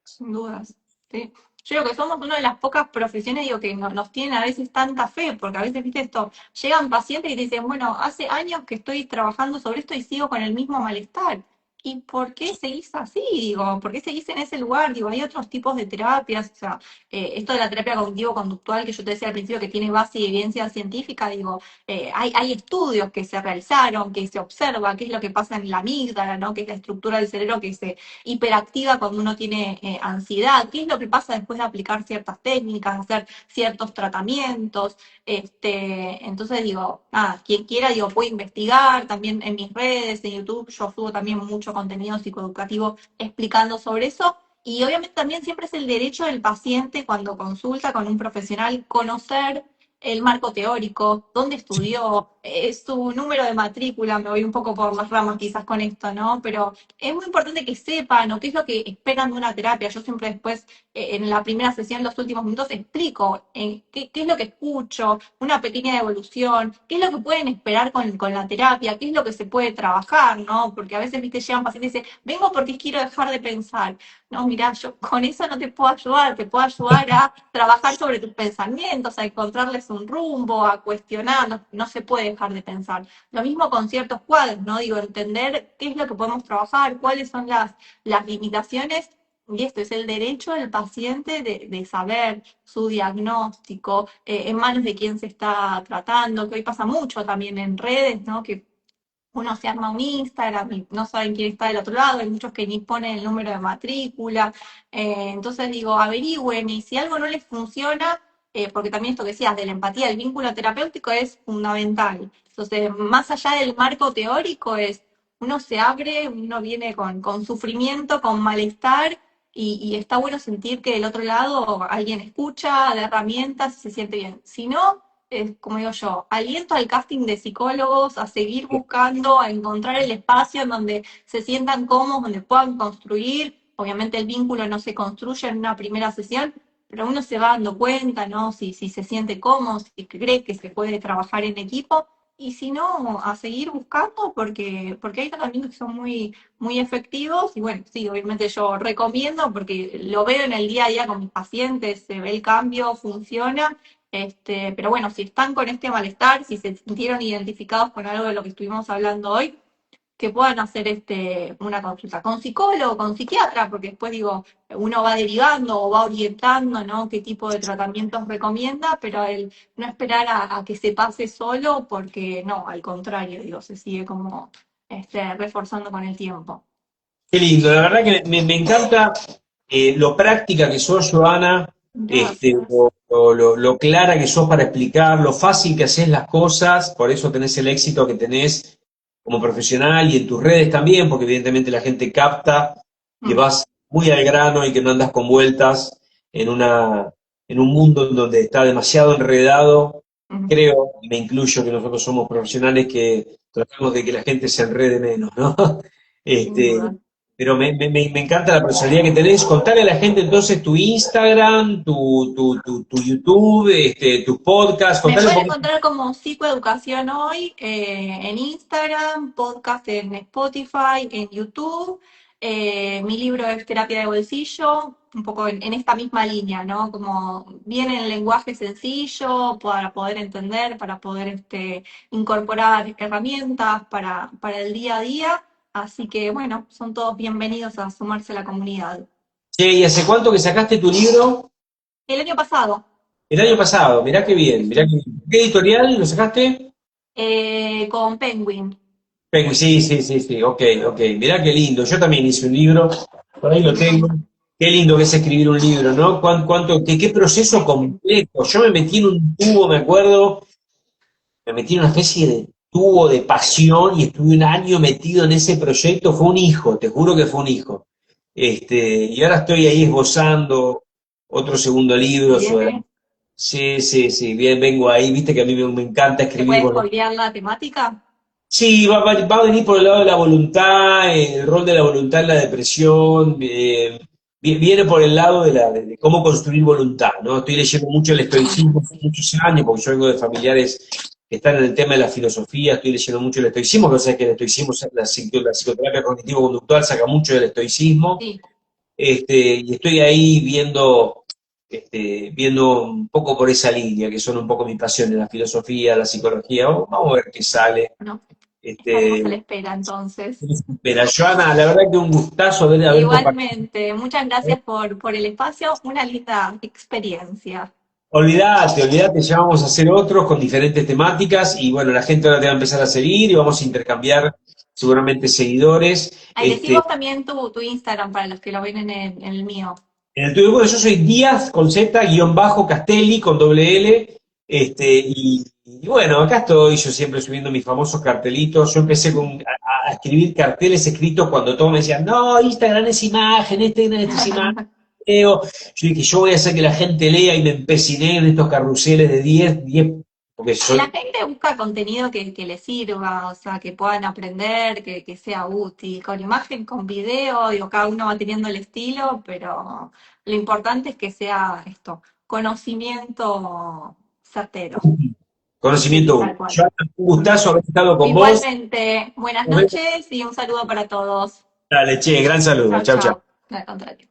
Sin dudas. Sí. Yo creo que somos una de las pocas profesiones, digo, que nos tienen a veces tanta fe, porque a veces, viste esto, llegan pacientes y te dicen, bueno, hace años que estoy trabajando sobre esto y sigo con el mismo malestar. ¿Y por qué seguís así? Digo, ¿por qué seguís en ese lugar? Digo, hay otros tipos de terapias, o sea, esto de la terapia cognitivo-conductual que yo te decía al principio que tiene base y evidencia científica, digo, hay estudios que se realizaron, que se observa qué es lo que pasa en la amígdala, ¿no? Que es la estructura del cerebro que se hiperactiva cuando uno tiene ansiedad, qué es lo que pasa después de aplicar ciertas técnicas, hacer ciertos tratamientos. Entonces digo, nada, quien quiera, digo, puede investigar también en mis redes, en YouTube, yo subo también mucho contenido psicoeducativo explicando sobre eso. Y obviamente también siempre es el derecho del paciente cuando consulta con un profesional conocer el marco teórico, dónde estudió, su número de matrícula, me voy un poco por las ramas quizás con esto, ¿no? Pero es muy importante que sepan o qué es lo que esperan de una terapia. Yo siempre después, en la primera sesión, los últimos minutos, explico qué es lo que escucho, una pequeña evolución, qué es lo que pueden esperar con la terapia, qué es lo que se puede trabajar, ¿no? Porque a veces, viste, llegan pacientes y dicen, vengo porque quiero dejar de pensar. No, mira, yo con eso no te puedo ayudar, te puedo ayudar a trabajar sobre tus pensamientos, a encontrarles un rumbo, a cuestionar, no se puede dejar de pensar. Lo mismo con ciertos cuadros, ¿no? Digo, entender qué es lo que podemos trabajar, cuáles son las limitaciones, y esto es el derecho del paciente de saber su diagnóstico, en manos de quién se está tratando, que hoy pasa mucho también en redes, ¿no? Que uno se arma un Instagram y no saben quién está del otro lado, hay muchos que ni ponen el número de matrícula. Entonces digo, averigüen y si algo no les funciona, porque también esto que decías de la empatía, el vínculo terapéutico es fundamental. Entonces, más allá del marco teórico, es uno se abre, uno viene con sufrimiento, con malestar. Y está bueno sentir que del otro lado alguien escucha, da herramientas y se siente bien. Si no, como digo yo, aliento al casting de psicólogos a seguir buscando, a encontrar el espacio en donde se sientan cómodos, donde puedan construir. Obviamente el vínculo no se construye en una primera sesión, pero uno se va dando cuenta, ¿no? Si se siente cómodo, si cree que se puede trabajar en equipo. Y si no, a seguir buscando porque hay tratamientos que son muy efectivos. Y bueno, sí, obviamente yo recomiendo porque lo veo en el día a día con mis pacientes, se ve el cambio, funciona. Pero bueno, si están con este malestar, si se sintieron identificados con algo de lo que estuvimos hablando hoy, que puedan hacer una consulta con psicólogo, con psiquiatra, porque después digo, uno va derivando o va orientando, ¿no? Qué tipo de tratamientos recomienda, pero el no esperar a que se pase solo, porque no, al contrario, digo, se sigue como reforzando con el tiempo. Qué lindo, la verdad que me encanta lo práctica que sos, Joana, Gracias. lo clara que sos para explicar, lo fácil que haces las cosas, por eso tenés el éxito que tenés como profesional y en tus redes también, porque evidentemente la gente capta que Mm. vas muy al grano y que no andas con vueltas en en un mundo en donde está demasiado enredado Ujú, creo, y me incluyo, que nosotros somos profesionales que tratamos de que la gente se enrede menos, ¿no? sin Este, duda. pero me encanta la personalidad que tenés. Contale a la gente entonces tu Instagram, tu YouTube, tus podcasts, Me contale un pueden poquito. encontrar como Psicoeducación Hoy en Instagram, podcast en Spotify, en YouTube. Mi libro es Terapia de Bolsillo, un poco en esta misma línea, ¿no? Como viene en lenguaje sencillo para poder entender, para poder incorporar herramientas para el día a día. Así que bueno, son todos bienvenidos a sumarse a la comunidad. Che, ¿y hace cuánto que sacaste tu libro? El año pasado, El año pasado, mirá qué bien, mirá qué bien. ¿Qué editorial lo sacaste? con Penguin. Sí, sí, sí, sí, ok, ok. Mirá qué lindo. Yo también hice un libro, por ahí lo tengo. Ujú. Qué lindo que es escribir un libro, ¿no? Qué proceso Sí. completo. Yo me metí en un tubo, me acuerdo, me metí en una especie de tubo de pasión y estuve un año metido en ese proyecto. Fue un hijo, te juro que fue un hijo. Y ahora estoy ahí esbozando otro segundo libro sobre... Viene. Sí, sí, sí, bien, vengo ahí, viste que a mí me encanta ¿Se escribir. puede Bueno, spoilear la temática? sí, va a venir por el lado de la voluntad, el rol de la voluntad en la depresión, viene por el lado de cómo construir voluntad, ¿no? Estoy leyendo mucho el estoicismo hace muchos años, porque yo vengo de familiares que están en el tema de la filosofía, estoy leyendo mucho el estoicismo, que o sea que el estoicismo, la psicoterapia cognitivo-conductual saca mucho del estoicismo, Sí, y estoy ahí viendo un poco por esa línea, que son un poco mis pasiones, la filosofía, la psicología. Vamos a ver qué sale. bueno, estaremos a la Este, espera entonces. Espera, Joana, la verdad que un gustazo haber compartido. Igualmente, muchas gracias por el espacio, una linda experiencia. Olvídate, ya vamos a hacer otros con diferentes temáticas y bueno, la gente ahora te va a empezar a seguir y vamos a intercambiar seguramente seguidores. Ahí decimos también tu Instagram para los que lo ven en el mío. En el tuyo, bueno, yo soy Díaz con Z, guión bajo, Castelli con doble L. Y bueno, acá estoy yo siempre subiendo mis famosos cartelitos. Yo empecé a escribir carteles escritos cuando todos me decían, no, Instagram es imagen, Instagram es imagen. Yo dije, yo voy a hacer que la gente lea y me empeciné en estos carruseles de 10 porque Que la soy... gente busca contenido que les sirva, o sea, que puedan aprender, que sea útil, con imagen, con video, digo, cada uno va teniendo el estilo, pero lo importante es que sea esto, conocimiento certero, Conocimiento tal útil. cual. Yo, un gustazo haber estado con vos. Igualmente, buenas Nos vemos. noches y un saludo para todos. Dale, che, gran saludo. Chao, Chau, chau. chao. Al contrario.